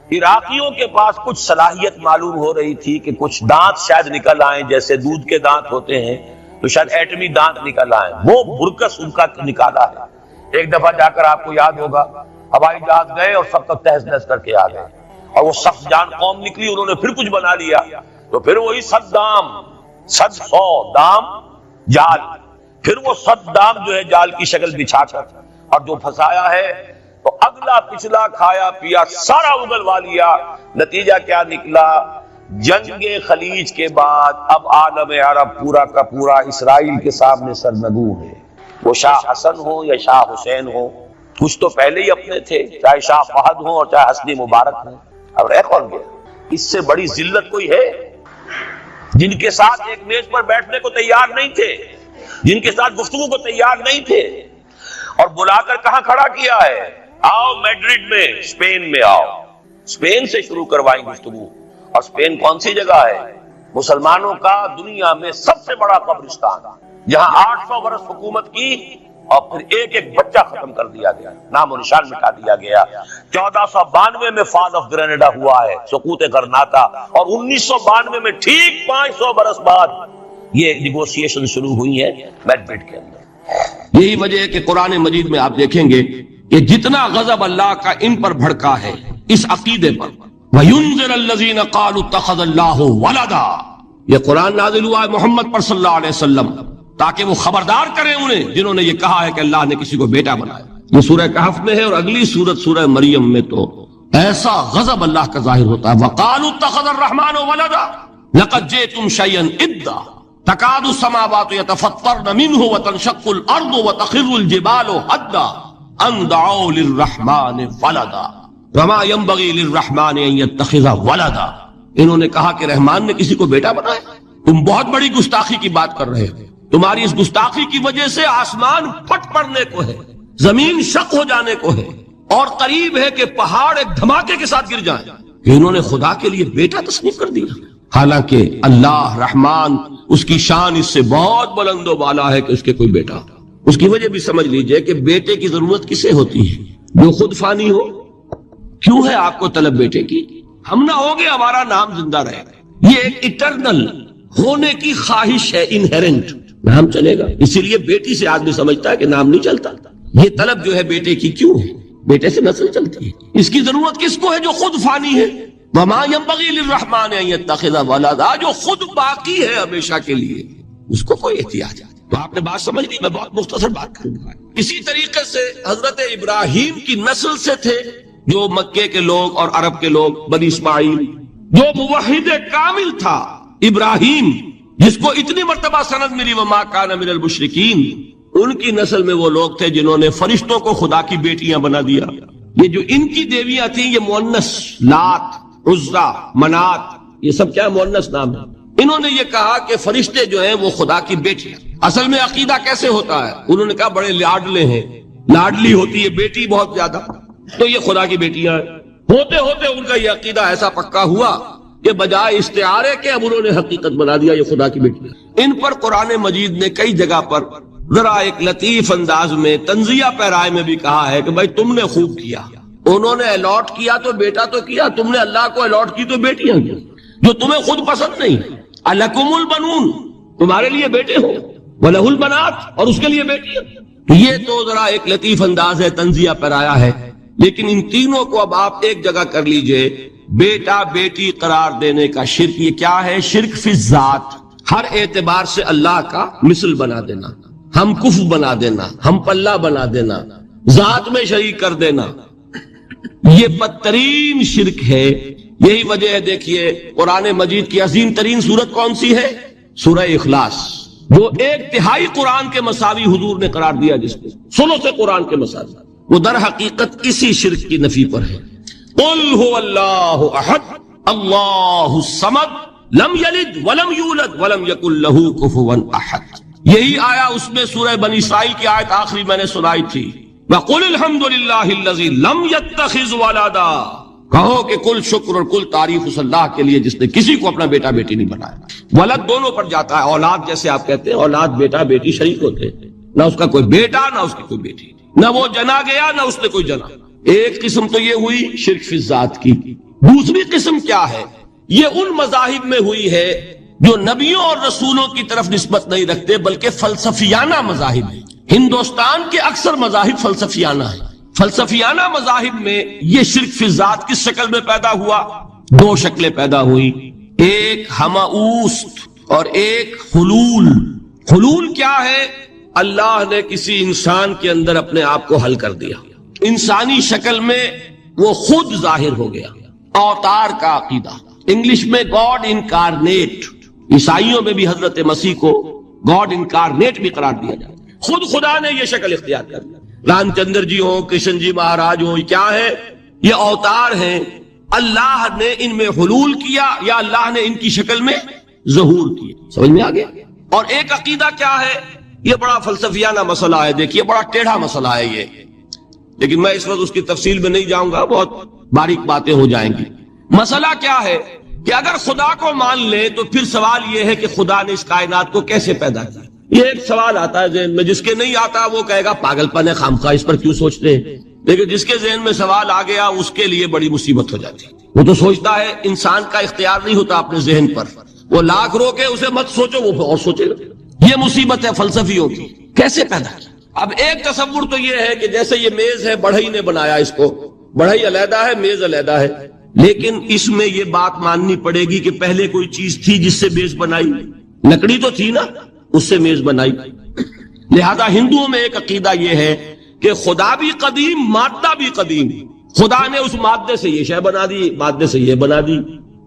عراقیوں کے پاس کچھ صلاحیت معلوم ہو رہی تھی کہ کچھ دانت شاید نکل آئیں، جیسے دودھ کے دانت ہوتے ہیں تو شاید ایٹمی دانت نکل آئیں، وہ برکس ان کا نکالا ہے۔ ایک دفعہ جا کر آپ کو یاد ہوگا ہوائی جہاز گئے اور سب تک تہز نہز کر کے آ گئے، اور وہ سخت جان قوم نکلی، انہوں نے پھر کچھ بنا لیا، تو پھر وہی 100 دام جال، پھر وہ 100 دام جو ہے جال کی شکل بچھا کر، اور جو پھنسایا ہے تو اگلا پچھلا کھایا پیا سارا اگلوا لیا۔ نتیجہ کیا نکلا؟ جنگ خلیج کے بعد اب عالم عرب پورا کا پورا اسرائیل کے سامنے سرنگوں ہے، وہ شاہ حسن ہو یا شاہ حسین ہو، کچھ تو پہلے ہی اپنے تھے، چاہے شاہ فہد ہو اور چاہے حسنی مبارک ہو، اب رہ کون گیا؟ اس سے بڑی ذلت کوئی ہے؟ جن کے ساتھ ایک میز پر بیٹھنے کو تیار نہیں تھے، جن کے ساتھ گفتگو کو تیار نہیں تھے، اور بلا کر کہاں کھڑا کیا ہے؟ آؤ میڈرڈ میں، اسپین میں آؤ، اسپین سے شروع کروائیں گفتگو۔ اور اسپین کون سی جگہ ہے؟ مسلمانوں کا دنیا میں سب سے بڑا قبرستان، جہاں 800 برس حکومت کی اور پھر ایک ایک بچہ ختم کر دیا گیا، نام و نشان مٹا دیا گیا۔ 1492 میں فال آف گرینیڈا ہوا ہے، سقوط غرناطہ، اور 1992 میں ٹھیک 500 برس بعد یہ نیگوشیشن شروع ہوئی ہے میڈرڈ کے اندر۔ یہی وجہ ہے کہ قرآن مجید میں آپ دیکھیں گے کہ جتنا غضب اللہ کا ان پر بھڑکا ہے اس عقیدے پر، وَيُنذِرَ الَّذِينَ قَالُوا اتَّخَذَ اللَّهُ وَلَدًا، یہ قرآن نازل ہوا ہے محمد پر صلی اللہ علیہ وسلم، تاکہ وہ خبردار کریں انہیں جنہوں نے یہ کہا ہے کہ اللہ نے کسی کو بیٹا بنایا. یہ سورہ کہف میں ہے، اور اگلی سورت سورہ مریم میں تو ایسا غضب اللہ کا ظاہر ہوتا ہے. وَقَالُوا اتَّخَذَ الرَّحْمَنُ وَلَدًا لَقَدْ جِئْتُمْ شَيْئًا إِدًّا تَكَادُ السَّمَاوَاتُ يَتَفَطَّرْنَ مِنْهُ وَتَنشَقُّ الْأَرْضُ وَتَخِرُّ الْجِبَالُ هَدًّا أَن دَعَوْا لِلرَّحْمَنِ وَلَدًا وَمَا يَنبَغِي لِلرَّحْمَنِ أَن يَتَّخِذَ وَلَدًا. انہوں نے کہا کہ رحمان نے کسی کو بیٹا بنایا. تم بہت بڑی گستاخی کی بات کر رہے ہو. تمہاری اس گستاخی کی وجہ سے آسمان پھٹ پڑنے کو ہے، زمین شق ہو جانے کو ہے، اور قریب ہے کہ پہاڑ ایک دھماکے کے ساتھ گر جائیں. کہ انہوں نے خدا کے لیے بیٹا تصنیف کر دیا، حالانکہ اللہ رحمان اس کی شان اس سے بہت بلند و بالا ہے کہ اس کے کوئی بیٹا. اس کی وجہ بھی سمجھ لیجئے کہ بیٹے کی ضرورت کسے ہوتی ہے؟ جو خود فانی ہو. کیوں ہے آپ کو طلب بیٹے کی؟ ہم نہ ہوگے ہمارا نام زندہ رہے. یہ ایک اٹرنل ہونے کی خواہش ہے، انہیرنٹ. نام چلے گا، اسی لیے بیٹی سے آدمی سمجھتا ہے کہ نام نہیں چلتا. یہ طلب جو ہے بیٹے کی کیوں ہے؟ بیٹے سے نسل چلتی ہے. اس کی ضرورت کس کو ہے؟ جو خود فانی ہے. وما ينبغي للرحمن ان يتخذ ولدا، جو خود باقی ہے ہمیشہ کے لیے، اس کو کوئی احتیاج ہے. تو آپ نے بات سمجھ لی. میں بہت مختصر بات کروں گا. اسی طریقے سے حضرت ابراہیم کی نسل سے تھے جو مکے کے لوگ اور عرب کے لوگ، بنی اسماعیل. جو موحد کامل تھا ابراہیم، جس کو اتنی مرتبہ سند ملی وما کان من المشرکین، ان کی نسل میں وہ لوگ تھے جنہوں نے فرشتوں کو خدا کی بیٹیاں بنا دیا. یہ جو ان کی دیویاں تھیں یہ مؤنث، لات، عزا، منات، یہ سب کیا مؤنث نام ہے. انہوں نے یہ کہا کہ فرشتے جو ہیں وہ خدا کی بیٹیاں. اصل میں عقیدہ کیسے ہوتا ہے؟ انہوں نے کہا بڑے لاڈلے ہیں، لاڈلی ہوتی ہے بیٹی بہت زیادہ، تو یہ خدا کی بیٹیاں ہیں. ہوتے ہوتے ان کا یہ عقیدہ ایسا پکا ہوا کہ بجائے استعارے کے اب انہوں نے حقیقت بنا دیا یہ خدا کی بیٹی. ان پر قرآن مجید نے کئی جگہ پر ذرا ایک لطیف انداز میں تنزیہ پیرائے میں بھی کہا ہے کہ بھائی تم نے خوب کیا. انہوں نے الاٹ کیا تو بیٹا تو کیا، تم نے اللہ کو الاٹ کی تو بیٹیاں کی جو تمہیں خود پسند نہیں. الکم البنون، تمہارے لیے بیٹے ہو، ولہ البنات، اور اس کے لیے بیٹیاں. یہ تو ذرا ایک لطیف انداز ہے، تنزیہ پیرایا ہے. لیکن ان تینوں کو اب آپ ایک جگہ کر لیجئے. بیٹا بیٹی قرار دینے کا شرک یہ کیا ہے؟ شرک فی الذات، ہر اعتبار سے اللہ کا مثل بنا دینا، ہم کف بنا دینا، ہم پلہ بنا دینا، ذات میں شریک کر دینا. یہ بدترین شرک ہے. یہی وجہ ہے دیکھیے قرآن مجید کی عظیم ترین سورت کون سی ہے؟ سورہ اخلاص، جو 1/3 قرآن کے مساوی حضور نے قرار دیا، جس کو ثلث قرآن کے مساوی، وہ در حقیقت اسی شرک کی نفی پر ہے. قل هو اللہ احد اللہ الصمد لم یلد ولم یولد ولم یکن لہ کفوا احد. یہی آیا اس میں سورہ بنی اسرائیل کی آیت آخری میں نے سنائی تھی. وقل الحمد للہ الذی لم یتخذ ولدا، کہو کہ کل شکر اور کل تعریف اس اللہ کے لیے جس نے کسی کو اپنا بیٹا بیٹی نہیں بنایا. ولد دونوں پر جاتا ہے، اولاد جیسے آپ کہتے ہیں، اولاد بیٹا بیٹی شریک ہوتے ہیں، نہ اس کا کوئی بیٹا نہ اس کی کوئی بیٹی، نہ وہ جنا گیا نہ اس نے کوئی جنا. ایک قسم تو یہ ہوئی شرک فی الذات کی. دوسری قسم کیا ہے؟ یہ ان مذاہب میں ہوئی ہے جو نبیوں اور رسولوں کی طرف نسبت نہیں رکھتے بلکہ فلسفیانہ مذاہب ہیں. ہندوستان کے اکثر مذاہب فلسفیانہ ہیں. فلسفیانہ مذاہب میں یہ شرک فی الذات کس شکل میں پیدا ہوا؟ 2 شکلیں پیدا ہوئی، ایک ہماؤست اور ایک حلول. حلول کیا ہے؟ اللہ نے کسی انسان کے اندر اپنے آپ کو حل کر دیا، انسانی شکل میں وہ خود ظاہر ہو گیا. اوتار کا عقیدہ، انگلش میں گاڈ انکارنیٹ. عیسائیوں میں بھی حضرت مسیح کو گاڈ انکارنیٹ بھی قرار دیا جاتا ہے. خود خدا نے یہ شکل اختیار کر لی. رام چندر جی ہوں، کرشن جی مہاراج ہوں، کیا ہے؟ یہ اوتار ہیں. اللہ نے ان میں حلول کیا یا اللہ نے ان کی شکل میں ظہور کیا. سمجھ میں آ گیا؟ اور ایک عقیدہ کیا ہے؟ یہ بڑا فلسفیانہ مسئلہ ہے، دیکھیے بڑا ٹیڑھا مسئلہ ہے یہ، لیکن میں اس وقت اس کی تفصیل میں نہیں جاؤں گا، بہت باریک باتیں ہو جائیں گی. مسئلہ کیا ہے کہ اگر خدا کو مان لے تو پھر سوال یہ ہے کہ خدا نے اس کائنات کو کیسے پیدا کیا. یہ ایک سوال آتا ہے ذہن میں، جس کے نہیں آتا وہ کہے گا پاگل پن ہے، خامخواہ اس پر کیوں سوچتے ہیں. لیکن جس کے ذہن میں سوال آ گیا اس کے لیے بڑی مصیبت ہو جاتی. وہ تو سوچتا ہے، انسان کا اختیار نہیں ہوتا اپنے ذہن پر. وہ لاکھ رو کے اسے مت سوچو، وہ اور سوچے گا. یہ مصیبت ہے فلسفیوں کی. کیسے پیدا کیا؟ اب ایک تصور تو یہ ہے کہ جیسے یہ میز ہے، بڑھئی نے بنایا اس کو، بڑھئی علیحدہ ہے، میز علیحدہ ہے. لیکن اس میں یہ بات ماننی پڑے گی کہ پہلے کوئی چیز تھی جس سے میز بنائی. لکڑی تو تھی نا، اس سے میز بنائی. لہذا ہندوؤں میں ایک عقیدہ یہ ہے کہ خدا بھی قدیم، مادہ بھی قدیم. خدا نے اس مادے سے یہ شے بنا دی، مادے سے یہ بنا دی.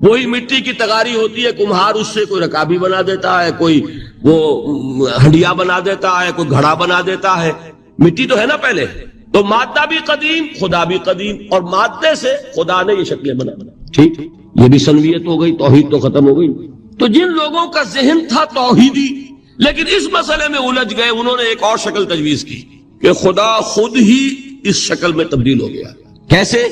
وہی مٹی کی تغاری ہوتی ہے، کمہار اس سے کوئی رکابی بنا دیتا ہے، کوئی وہ ہنڈیا بنا دیتا ہے، کوئی گھڑا بنا دیتا ہے. مٹی تو ہے نا پہلے. تو مادہ بھی قدیم، خدا بھی قدیم، اور مادے سے خدا نے یہ شکلیں بنا. ٹھیک، یہ بھی سنویت ہو گئی، توحید تو ختم ہو گئی. تو جن لوگوں کا ذہن تھا توحیدی لیکن اس مسئلے میں الجھ گئے، انہوں نے ایک اور شکل تجویز کی کہ خدا خود ہی اس شکل میں تبدیل ہو گیا. کیسے؟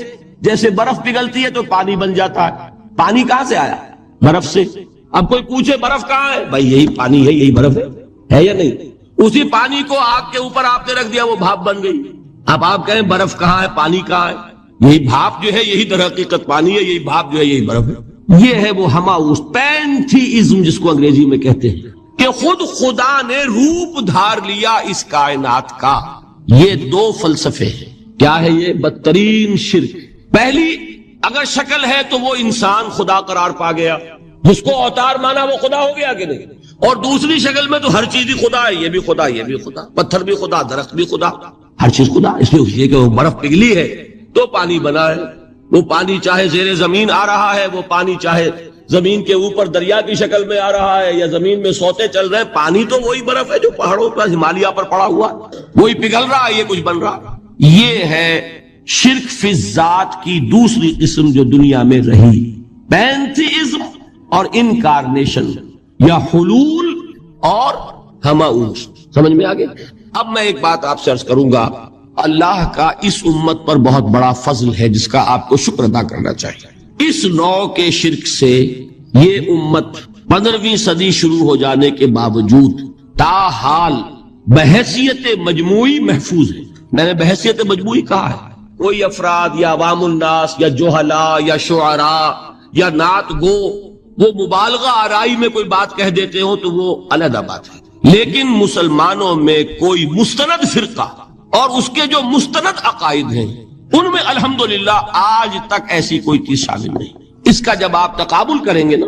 جیسے برف پگھلتی ہے تو پانی بن جاتا ہے. پانی کہاں سے آیا؟ برف سے. اب کوئی پوچھے برف کہاں ہے؟ بھائی یہی پانی ہے، یہی برف ہے یا نہیں؟ اسی پانی کو آگ کے اوپر آپ نے رکھ دیا، وہ بھاپ بن گئی. اب آپ کہیں برف کہاں ہے، پانی کہاں ہے؟ یہی بھاپ جو ہے یہی در حقیقت پانی ہے، یہی بھاپ جو ہے یہی برف ہے. یہ ہے وہ ہماؤس پینتھیزم جس کو انگریزی میں کہتے ہیں کہ خود خدا نے روپ دھار لیا اس کائنات کا. یہ دو فلسفے ہیں. کیا ہے یہ؟ بدترین شرک. پہلی اگر شکل ہے تو وہ انسان خدا قرار پا گیا، جس کو اوتار مانا وہ خدا ہو گیا کہ نہیں. اور دوسری شکل میں تو ہر چیز ہی خدا ہے، یہ بھی خدا، یہ بھی خدا، پتھر بھی خدا، درخت بھی خدا، ہر چیز خدا. اس لیے کہ وہ برف پگھلی ہے تو پانی بنا ہے. وہ پانی چاہے زیر زمین آ رہا ہے، وہ پانی چاہے زمین کے اوپر دریا کی شکل میں آ رہا ہے، یا زمین میں سوتے چل رہے، پانی تو وہی برف ہے جو پہاڑوں پر ہمالیہ پر پڑا ہوا، وہی پگھل رہا ہے، یہ کچھ بن رہا. یہ ہے شرک فی الذات کی دوسری قسم جو دنیا میں رہی، پینتھیزم اور انکارنیشن، یا حلول اور ہماؤس. سمجھ میں آگے؟ اب میں ایک بات آپ سے عرض کروں گا. اللہ کا اس امت پر بہت بڑا فضل ہے جس کا آپ کو شکر ادا کرنا چاہیے. اس نوع کے شرک سے یہ امت 15ویں صدی شروع ہو جانے کے باوجود تاحال بحیثیت مجموعی محفوظ ہے. میں نے بحیثیت مجموعی کہا ہے. کوئی افراد یا عوام الناس یا جوہلا یا شعراء یا نعت گو وہ مبالغہ آرائی میں کوئی بات کہہ دیتے ہو تو وہ علیحدہ بات ہے. لیکن مسلمانوں میں کوئی مستند فرقہ اور اس کے جو مستند عقائد ہیں ان میں الحمدللہ آج تک ایسی کوئی چیز شامل نہیں. اس کا جب آپ تقابل کریں گے نا،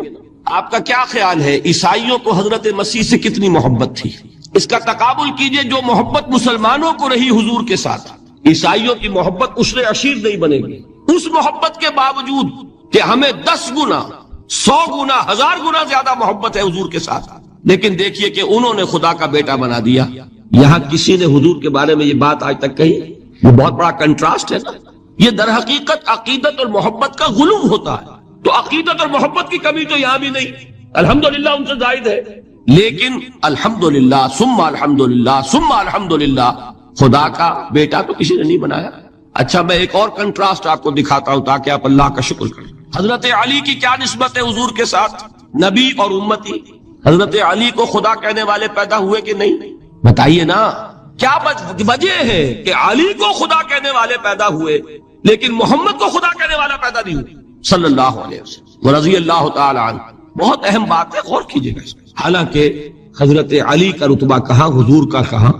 آپ کا کیا خیال ہے عیسائیوں کو حضرت مسیح سے کتنی محبت تھی؟ اس کا تقابل کیجئے جو محبت مسلمانوں کو رہی حضور کے ساتھ. عیسائیوں کی محبت عشر عشیر نہیں بنے گی. اس محبت کے باوجود کہ ہمیں 10 گنا 100 گنا 1000 گنا زیادہ محبت ہے حضور کے ساتھ، لیکن دیکھیے کہ انہوں نے خدا کا بیٹا بنا دیا. یہاں کسی نے حضور کے بارے میں یہ بات آج تک کہی؟ یہ بہت بڑا کنٹراسٹ ہے نا. یہ در حقیقت عقیدت اور محبت کا غلو ہوتا ہے. تو عقیدت اور محبت کی کمی تو یہاں بھی نہیں، الحمدللہ ان سے زائد ہے. لیکن الحمدللہ ثم الحمدللہ ثم الحمدللہ خدا کا بیٹا تو کسی نے نہیں بنایا. اچھا میں ایک اور کنٹراسٹ آپ کو دکھاتا ہوں تاکہ آپ اللہ کا شکر کریں. حضرت علی کی کیا نسبت ہے حضور کے ساتھ؟ نبی اور امتی. حضرت علی کو خدا کہنے والے پیدا ہوئے کہ نہیں؟ بتائیے نا کیا وجہ ہے کہ علی کو خدا کہنے والے پیدا ہوئے لیکن محمد کو خدا کہنے والا پیدا نہیں ہوئے صلی اللہ علیہ وسلم ورضی اللہ تعالی عنہ. بہت اہم بات ہے، غور کیجئے گا. حالانکہ حضرت علی کا رتبہ کہاں، حضور کا کہاں.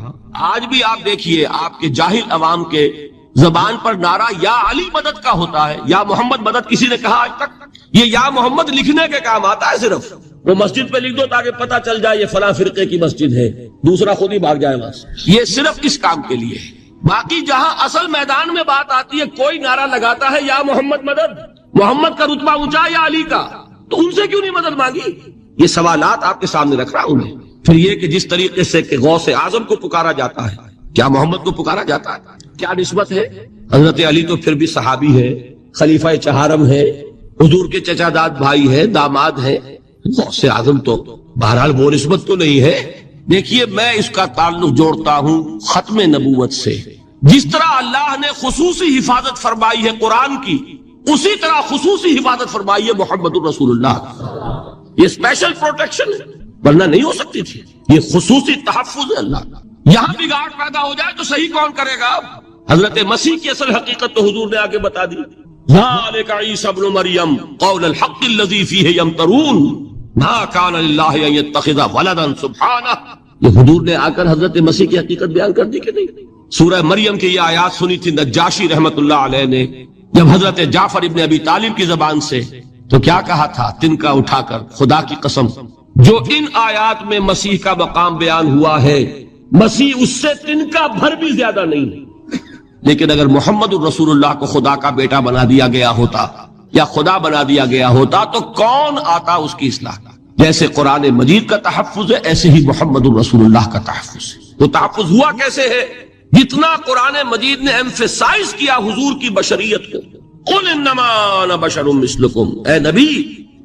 آج بھی آپ دیکھیے آپ کے جاہل عوام کے زبان پر نعرہ یا علی مدد کا ہوتا ہے، یا محمد مدد کسی نے کہا آج تک؟ یہ یا محمد لکھنے کے کام آتا ہے. صرف وہ مسجد پہ لکھ دو تاکہ پتہ چل جائے یہ فلاں فرقے کی مسجد ہے، دوسرا خود ہی بھاگ جائے وہاں سے. یہ صرف اس کام کے لیے ہے. باقی جہاں اصل میدان میں بات آتی ہے کوئی نعرہ لگاتا ہے یا محمد مدد، محمد کا رتبہ اونچا یا علی کا، تو ان سے کیوں نہیں مدد مانگی؟ یہ سوالات آپ کے سامنے رکھ رہا ہوں میں. پھر یہ کہ جس طریقے سے کہ غوث اعظم کو پکارا جاتا ہے، کیا محمد کو پکارا جاتا ہے؟ کیا نسبت ہے؟ حضرت علی تو پھر بھی صحابی ہے، خلیفہ چہارم ہے، حضور کے چچا داد بھائی ہے، داماد ہے. غوث اعظم تو بہرحال وہ نسبت تو نہیں ہے. دیکھیے میں اس کا تعلق جوڑتا ہوں ختم نبوت سے. جس طرح اللہ نے خصوصی حفاظت فرمائی ہے قرآن کی، اسی طرح خصوصی حفاظت فرمائی ہے محمد الرسول اللہ. یہ اسپیشل پروٹیکشن ہے، ورنہ نہیں ہو سکتی تھی. یہ خصوصی تحفظ ہے اللہ کا. یہاں بگاڑ پیدا ہو جائے تو صحیح کون کرے گا؟ حضرت مسیح کی اصل حقیقت تو حضور نے آگے بتا دی. ذالک عیسی ابن مریم قول الحق الذی فیہ یمترون ما کان للہ ان یتخذ ولدا سبحانہ. یہ حضور نے آ کر حضرت مسیح کی حقیقت بیان کر دی کہ نہیں؟ سورہ مریم کی یہ آیات سنی تھی نجاشی رحمت اللہ علیہ نے جب حضرت جعفر ابن ابی طالب کی زبان سے، تو کیا کہا تھا؟ تن کا اٹھا کر خدا کی قسم جو ان آیات میں مسیح کا مقام بیان ہوا ہے، مسیح اس سے تنکا بھر بھی زیادہ نہیں ہے۔ لیکن اگر محمد الرسول اللہ کو خدا کا بیٹا بنا دیا گیا ہوتا یا خدا بنا دیا گیا ہوتا تو کون آتا اس کی اصلاح کا؟ جیسے قرآن مجید کا تحفظ ہے ایسے ہی محمد الرسول اللہ کا تحفظ ہے۔ وہ تحفظ ہوا کیسے ہے؟ جتنا قرآن مجید نے ایمفیسائز کیا حضور کی بشریت کو، قل انما انا بشر مثلکم، اے نبی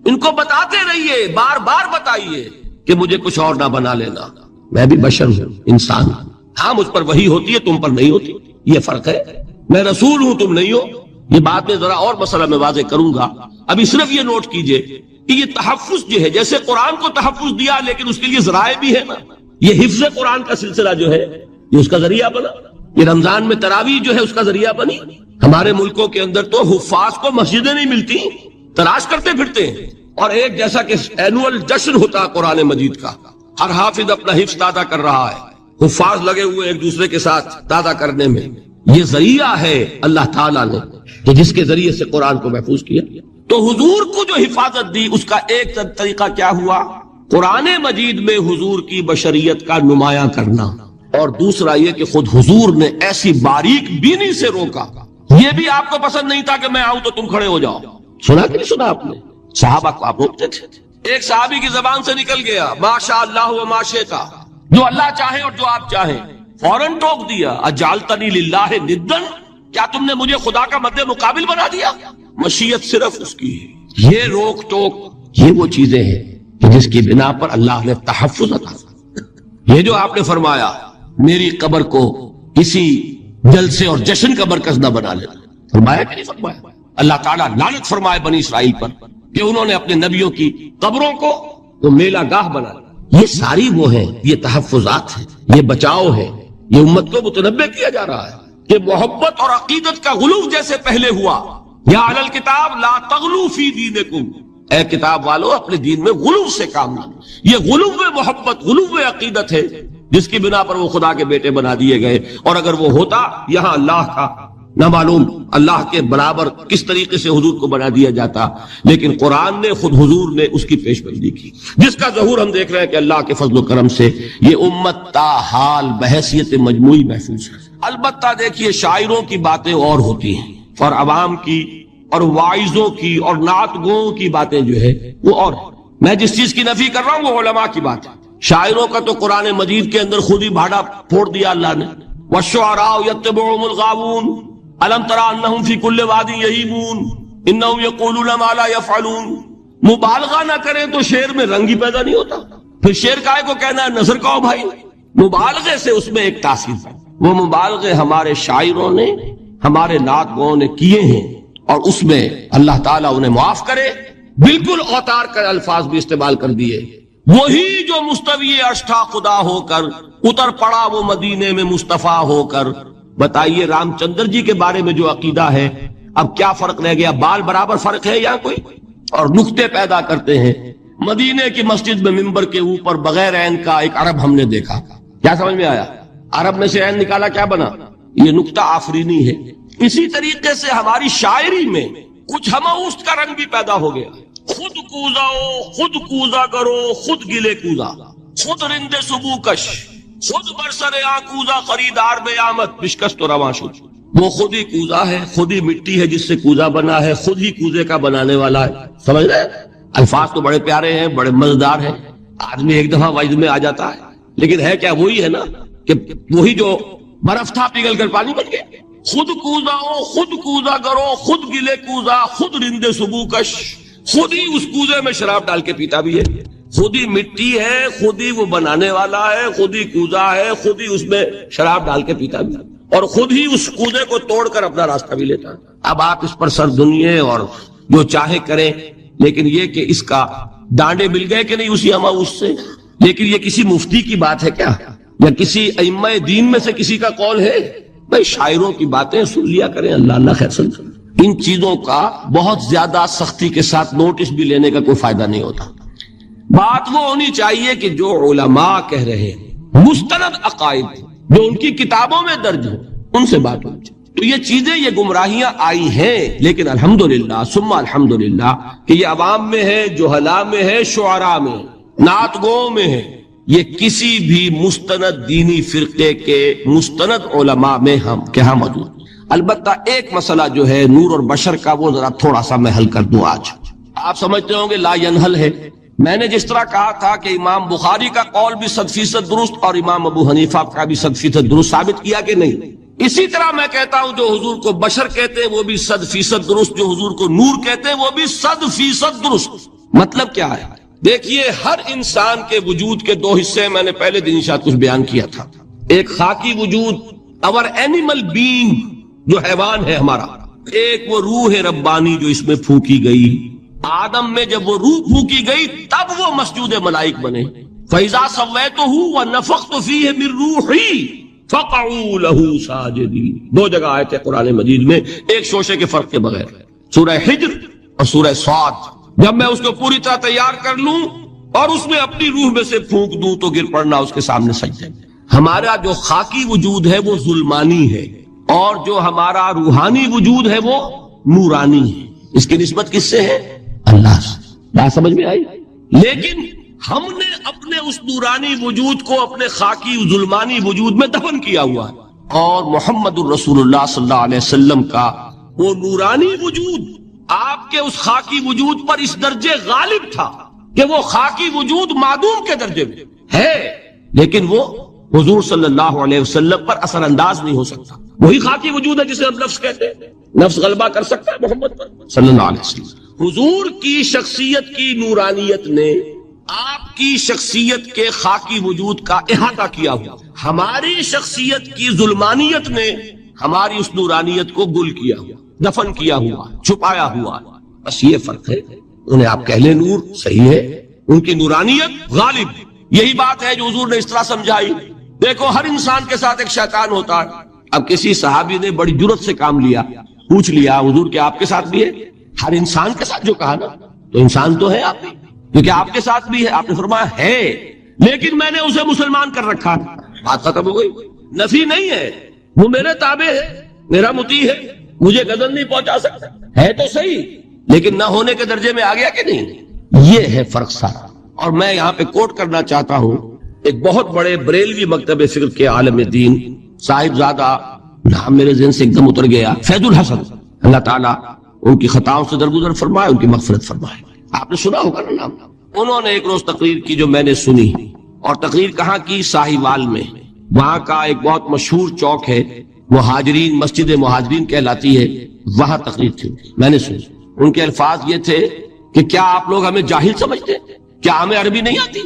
ان کو بتاتے رہیے، بار بار بتائیے کہ مجھے کچھ اور نہ بنا لینا، میں بھی بشر ہوں، انسان ہوں۔ ہاں مجھ پر وحی ہوتی ہے، تم پر نہیں ہوتی، یہ فرق ہے۔ میں رسول ہوں، تم نہیں ہو۔ یہ بات میں ذرا اور مسئلہ میں واضح کروں گا، ابھی صرف یہ نوٹ کیجئے کہ یہ تحفظ جو ہے، جیسے قرآن کو تحفظ دیا لیکن اس کے لیے ذرائع بھی ہے نا۔ یہ حفظ قرآن کا سلسلہ جو ہے یہ اس کا ذریعہ بنا، یہ رمضان میں تراویح جو ہے اس کا ذریعہ بنی۔ ہمارے ملکوں کے اندر تو حفاظ کو مسجدیں نہیں ملتی، تلاش کرتے پھرتے ہیں، اور ایک جیسا کہ اینول جشن ہوتا ہے قرآن مجید کا، ہر حافظ اپنا حفظ تازہ کر رہا ہے، حفاظ لگے ہوئے ایک دوسرے کے ساتھ تازہ کرنے میں۔ یہ ذریعہ ہے اللہ تعالیٰ نے کہ جس کے ذریعے سے قرآن کو محفوظ کیا۔ تو حضور کو جو حفاظت دی اس کا ایک طریقہ کیا ہوا؟ قرآن مجید میں حضور کی بشریت کا نمایاں کرنا، اور دوسرا یہ کہ خود حضور نے ایسی باریک بینی سے روکا۔ یہ بھی آپ کو پسند نہیں تھا کہ میں آؤں تو تم کھڑے ہو جاؤ، سنا کہ نہیں سنا آپ نے؟ صحابہ کو آپ روکتے تھے۔ ایک صحابی کی زبان سے نکل گیا ما شاء اللہ و ما شئت، جو اللہ چاہے اور جو آپ چاہیں، فوراً ٹوک دیا اجعلتنی للہ ندًا، کیا تم نے مجھے خدا کا مد مقابل بنا دیا؟ مشیت صرف اس کی ہے۔ یہ روک ٹوک، یہ وہ چیزیں ہیں کہ جس کی بنا پر اللہ نے تحفظ عطا کیا۔ یہ جو آپ نے فرمایا میری قبر کو کسی جلسے اور جشن کا مرکز نہ بنا لینا، فرمایا کہ نہیں فرمایا؟ اللہ تعالیٰ لعنت فرمائے بنی اسرائیل پر کہ انہوں نے اپنے نبیوں کی قبروں کو تو میلہ گاہ بنا لیا۔ یہ ساری وہ ہیں، یہ تحفظات ہیں، یہ بچاؤ ہے۔ یہ امت کو متنبہ کیا جا رہا ہے کہ محبت اور عقیدت کا غلو جیسے پہلے ہوا، یا اہل الکتاب لا تغلو فی دینکم، اے کتاب والو اپنے دین میں غلو سے کام نہ۔ یہ غلو محبت، غلو عقیدت ہے جس کی بنا پر وہ خدا کے بیٹے بنا دیے گئے۔ اور اگر وہ ہوتا یہاں اللہ کا نہ معلوم اللہ کے برابر کس طریقے سے حضور کو بنا دیا جاتا، لیکن قرآن نے خود حضور نے اس کی پیش بندی کی، جس کا ظہور ہم دیکھ رہے ہیں کہ اللہ کے فضل و کرم سے یہ امت تا حال بحیثیت مجموعی محفوظ ہے۔ البتہ دیکھیے شاعروں کی باتیں اور ہوتی ہیں، اور عوام کی اور واعظوں کی اور نعت گوؤں کی باتیں جو ہے وہ اور ہے۔ میں جس چیز کی نفی کر رہا ہوں وہ علماء کی بات ہے۔ شاعروں کا تو قرآن مجید کے اندر خود ہی بھاڑا پھوڑ دیا اللہ نے، والشعراء یتبعہم الغاوون الم تری انہم فی کل واد یہیمون انہم یقولون ما لا یفعلون۔ مبالغہ نہ کریں تو شعر میں رنگ ہی پیدا نہیں ہوتا، پھر شعر کائے کو کہنا ہے نظر کہو بھائی۔ مبالغے سے اس میں ایک تاثیر ہے، وہ مبالغے ہمارے شاعروں نے ہمارے نعت گوؤں نے کیے ہیں، اور اس میں اللہ تعالیٰ انہیں معاف کرے بالکل اوتار کر الفاظ بھی استعمال کر دیے۔ وہی جو مستوی عرش تھا خدا ہو کر اتر پڑا وہ مدینے میں مصطفیٰ ہو کر۔ بتائیے رام چندر جی کے بارے میں جو عقیدہ ہے، اب کیا فرق رہ گیا؟ بال برابر فرق ہے یا کوئی؟ اور نقطے پیدا کرتے ہیں۔ مدینے کی مسجد میں ممبر کے اوپر بغیر عین کا ایک عرب ہم نے دیکھا، کیا سمجھ میں آیا؟ عرب میں سے عین نکالا، کیا بنا؟ یہ نقطہ آفرینی ہے۔ اسی طریقے سے ہماری شاعری میں کچھ ہماؤست کا رنگ بھی پیدا ہو گیا۔ خود کوزاؤ، خود کوزا کرو، خود گلے کوزا، خود رند سبو کش، خود برسر آکوزا خریدار بے آمد بشکست و رواں شد۔ وہ خود ہی کوزا ہے، خود ہی مٹی ہے جس سے کوزا بنا ہے، خود ہی کوزے کا بنانے والا ہے۔ سمجھ رہے ہیں؟ الفاظ تو بڑے پیارے ہیں، بڑے مزیدار ہیں، آدمی ایک دفعہ وجد میں آ جاتا ہے، لیکن ہے کیا؟ وہی ہے نا کہ وہی جو برف تھا پگھل کر پانی بن گیا۔ خود کوزاؤ، خود کوزا کرو، خود گلے کوزا، خود رند سبو کش، خود ہی اس کوزے میں شراب ڈال کے پیتا بھی ہے، خود ہی مٹی ہے، خود ہی وہ بنانے والا ہے، خود ہی کوزا ہے، خود ہی اس میں شراب ڈال کے پیتا بھی ہے، اور خود ہی اس کوزے کو توڑ کر اپنا راستہ بھی لیتا ہے۔ اب آپ اس پر سر دنیے اور جو چاہے کریں، لیکن یہ کہ اس کا ڈانڈے مل گئے کہ نہیں اسی ہماؤس سے۔ لیکن یہ کسی مفتی کی بات ہے کیا، یا کسی ائمہ دین میں سے کسی کا قول ہے؟ بھائی شاعروں کی باتیں سن لیا کریں، اللہ اللہ خیر سن۔ ان چیزوں کا بہت زیادہ سختی کے ساتھ نوٹس بھی لینے کا کوئی فائدہ نہیں ہوتا۔ بات وہ ہونی چاہیے کہ جو علماء کہہ رہے ہیں، مستند عقائد جو ان کی کتابوں میں درج ہو، ان سے بات ہونی چاہیے۔ تو یہ چیزیں، یہ گمراہیاں آئی ہیں، لیکن الحمدللہ ثم الحمدللہ کہ یہ عوام میں ہے، جہلاء میں ہے، شعراء میں ہے۔ نعت گو میں ہے، یہ کسی بھی مستند دینی فرقے کے مستند علماء میں ہم کے ہاں موجود۔ البتہ ایک مسئلہ جو ہے نور اور بشر کا، وہ ذرا تھوڑا سا میں حل کر دوں آج۔ آپ سمجھتے ہوں گے لا ینحل ہے، میں نے جس طرح کہا تھا کہ امام بخاری کا قول بھی 100% درست اور امام ابو حنیفہ کا بھی 100% درست ثابت کیا کہ نہیں، اسی طرح میں کہتا ہوں جو حضور کو بشر کہتے ہیں وہ بھی 100% درست، جو حضور کو نور کہتے ہیں وہ بھی 100% درست۔ مطلب کیا ہے؟ دیکھیے، ہر انسان کے وجود کے دو حصے میں نے پہلے دن شاید کچھ بیان کیا تھا۔ ایک خاکی وجود، اور اینیمل بینگ جو حیوان ہے ہمارا، ایک وہ روح ربانی جو اس میں پھونکی گئی۔ آدم میں جب وہ روح پھونکی گئی تب وہ مسجود ملائک بنے۔ فَإِذَا سَوَّيْتُهُ وَنَفَخْتُ فِيهِ مِن رُوحِي فَقَعُوا لَهُ سَاجِدِينَ۔ دو جگہ آئے تھے قرآن مجید میں، ایک شوشے کے فرق کے بغیر، سورہ حجر اور سورہ صاد۔ جب میں اس کو پوری طرح تیار کر لوں اور اس میں اپنی روح میں سے پھونک دوں تو گر پڑنا اس کے سامنے سجدے میں۔ ہمارا جو خاکی وجود ہے وہ ظلمانی ہے، اور جو ہمارا روحانی وجود ہے وہ نورانی ہے۔ اس کی نسبت کس سے ہے؟ اللہ سے۔ بات سمجھ میں آئی؟ لیکن ہم نے اپنے اس نورانی وجود کو اپنے خاکی ظلمانی وجود میں دفن کیا ہوا ہے، اور محمد الرسول اللہ صلی اللہ علیہ وسلم کا وہ نورانی وجود آپ کے اس خاکی وجود پر اس درجے غالب تھا کہ وہ خاکی وجود معدوم کے درجے میں ہے، لیکن وہ حضور صلی اللہ علیہ وسلم پر اثر انداز نہیں ہو سکتا۔ وہی خاکی وجود ہے جسے ہم نفس کہتے ہیں، نفس غلبہ کر سکتا ہے محمد پر صلی اللہ علیہ وسلم۔ حضور کی شخصیت کی نورانیت نے آپ کی شخصیت کے خاکی وجود کا احاطہ کیا ہوا، ہماری شخصیت کی ظلمانیت نے ہماری اس نورانیت کو گل کیا ہوا، دفن کیا ہوا، چھپایا ہوا، بس یہ فرق ہے۔ انہیں آپ کہہ لیں نور، صحیح ہے، ان کی نورانیت غالب۔ یہی بات ہے جو حضور نے اس طرح سمجھائی۔ دیکھو، ہر انسان کے ساتھ ایک شیطان ہوتا ہے۔ اب کسی صحابی نے بڑی جرت سے کام لیا، پوچھ لیا حضور کہ آپ کے ساتھ بھی ہے؟ ہر انسان کے ساتھ جو کہا نا، تو انسان تو ہے آپ بھی، کیونکہ آپ کے ساتھ بھی ہے۔ آپ نے فرمایا ہے، لیکن میں نے اسے مسلمان کر رکھا۔ بات ختم ہو گئی، نفی نہیں ہے، وہ میرے تابع ہے، میرا مطیع ہے، مجھے غضب نہیں پہنچا سکتا ہے تو صحیح، لیکن نہ ہونے کے درجے میں آ گیا کہ نہیں؟ یہ ہے فرق سارا۔ اور میں یہاں پہ کوٹ کرنا چاہتا ہوں ایک بہت بڑے بریلوی مکتب فکر کے عالم دین، صاحبزادہ، نام میرے ذہن سے ایک دم اتر گیا، فیض الحسن، اللہ تعالیٰ ان کی خطاؤں سے درگزر فرمائے، ان کی مغفرت فرمائے۔ آپ نے سنا ہوگا نا نام۔ انہوں نے ایک روز تقریر کی جو میں نے سنی، اور تقریر کہاں کی؟ ساہیوال میں۔ وہاں کا ایک بہت مشہور چوک ہے، مہاجرین، مسجد مہاجرین کہلاتی ہے، وہاں تقریر تھی، میں نے سنی۔ ان کے الفاظ یہ تھے کہ کیا آپ لوگ ہمیں جاہل سمجھتے ہیں؟ کیا ہمیں عربی نہیں آتی؟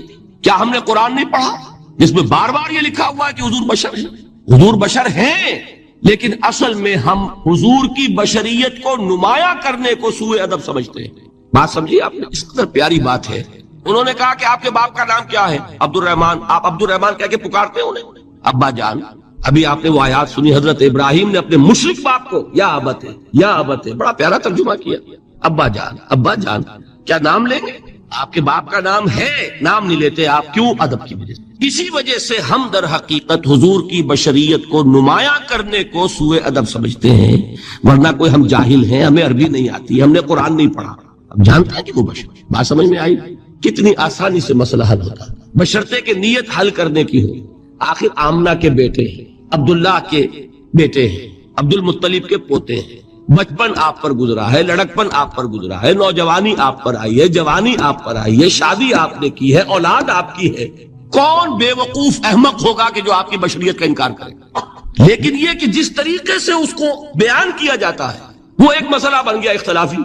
کیا ہم نے قرآن نہیں پڑھا جس میں بار بار یہ لکھا ہوا ہے کہ حضور بشر ہیں؟ حضور بشر ہیں، لیکن اصل میں ہم حضور کی بشریت کو نمایاں کرنے کو سوء ادب سمجھتے ہیں۔ بات سمجھیے آپ نے، اس قدر پیاری بات ہے۔ انہوں نے کہا کہ آپ کے باپ کا نام کیا ہے؟ عبد الرحمان۔ آپ عبد الرحمان کہہ کے پکارتے ہیں انہیں؟ ابا جان۔ ابھی آپ نے وہ آیات سنی، حضرت ابراہیم نے اپنے مشرک باپ کو یا ابت ہے، یا ابت ہے، بڑا پیارا ترجمہ کیا، ابا جان، ابا جان۔ کیا نام لیں گے؟ آپ کے باپ کا نام ہے، نام نہیں لیتے آپ، کیوں؟ ادب کی وجہ سے۔ اسی وجہ سے ہم در حقیقت حضور کی بشریت کو نمایاں کرنے کو سوء ادب سمجھتے ہیں، ورنہ کوئی ہم جاہل ہیں، ہمیں عربی نہیں آتی، ہم نے قرآن نہیں پڑھا، اب جانتا ہے کہ وہ بشر۔ بات سمجھ میں آئی؟ کتنی آسانی سے مسئلہ حل ہوتا، بشرطے کہ نیت حل کرنے کی ہو۔ آخر آمنہ کے بیٹے ہیں، عبداللہ کے بیٹے ہیں، عبد المطلب کے پوتے ہیں، بچپن آپ پر گزرا ہے، لڑکپن آپ پر گزرا ہے، نوجوانی آپ پر آئی ہے، جوانی آپ پر آئی ہے، شادی آپ نے کی ہے، اولاد آپ کی ہے۔ کون بے وقوف احمق ہوگا کہ جو آپ کی بشریت کا انکار کرے؟ لیکن یہ کہ جس طریقے سے اس کو بیان کیا جاتا ہے وہ ایک مسئلہ بن گیا اختلافی،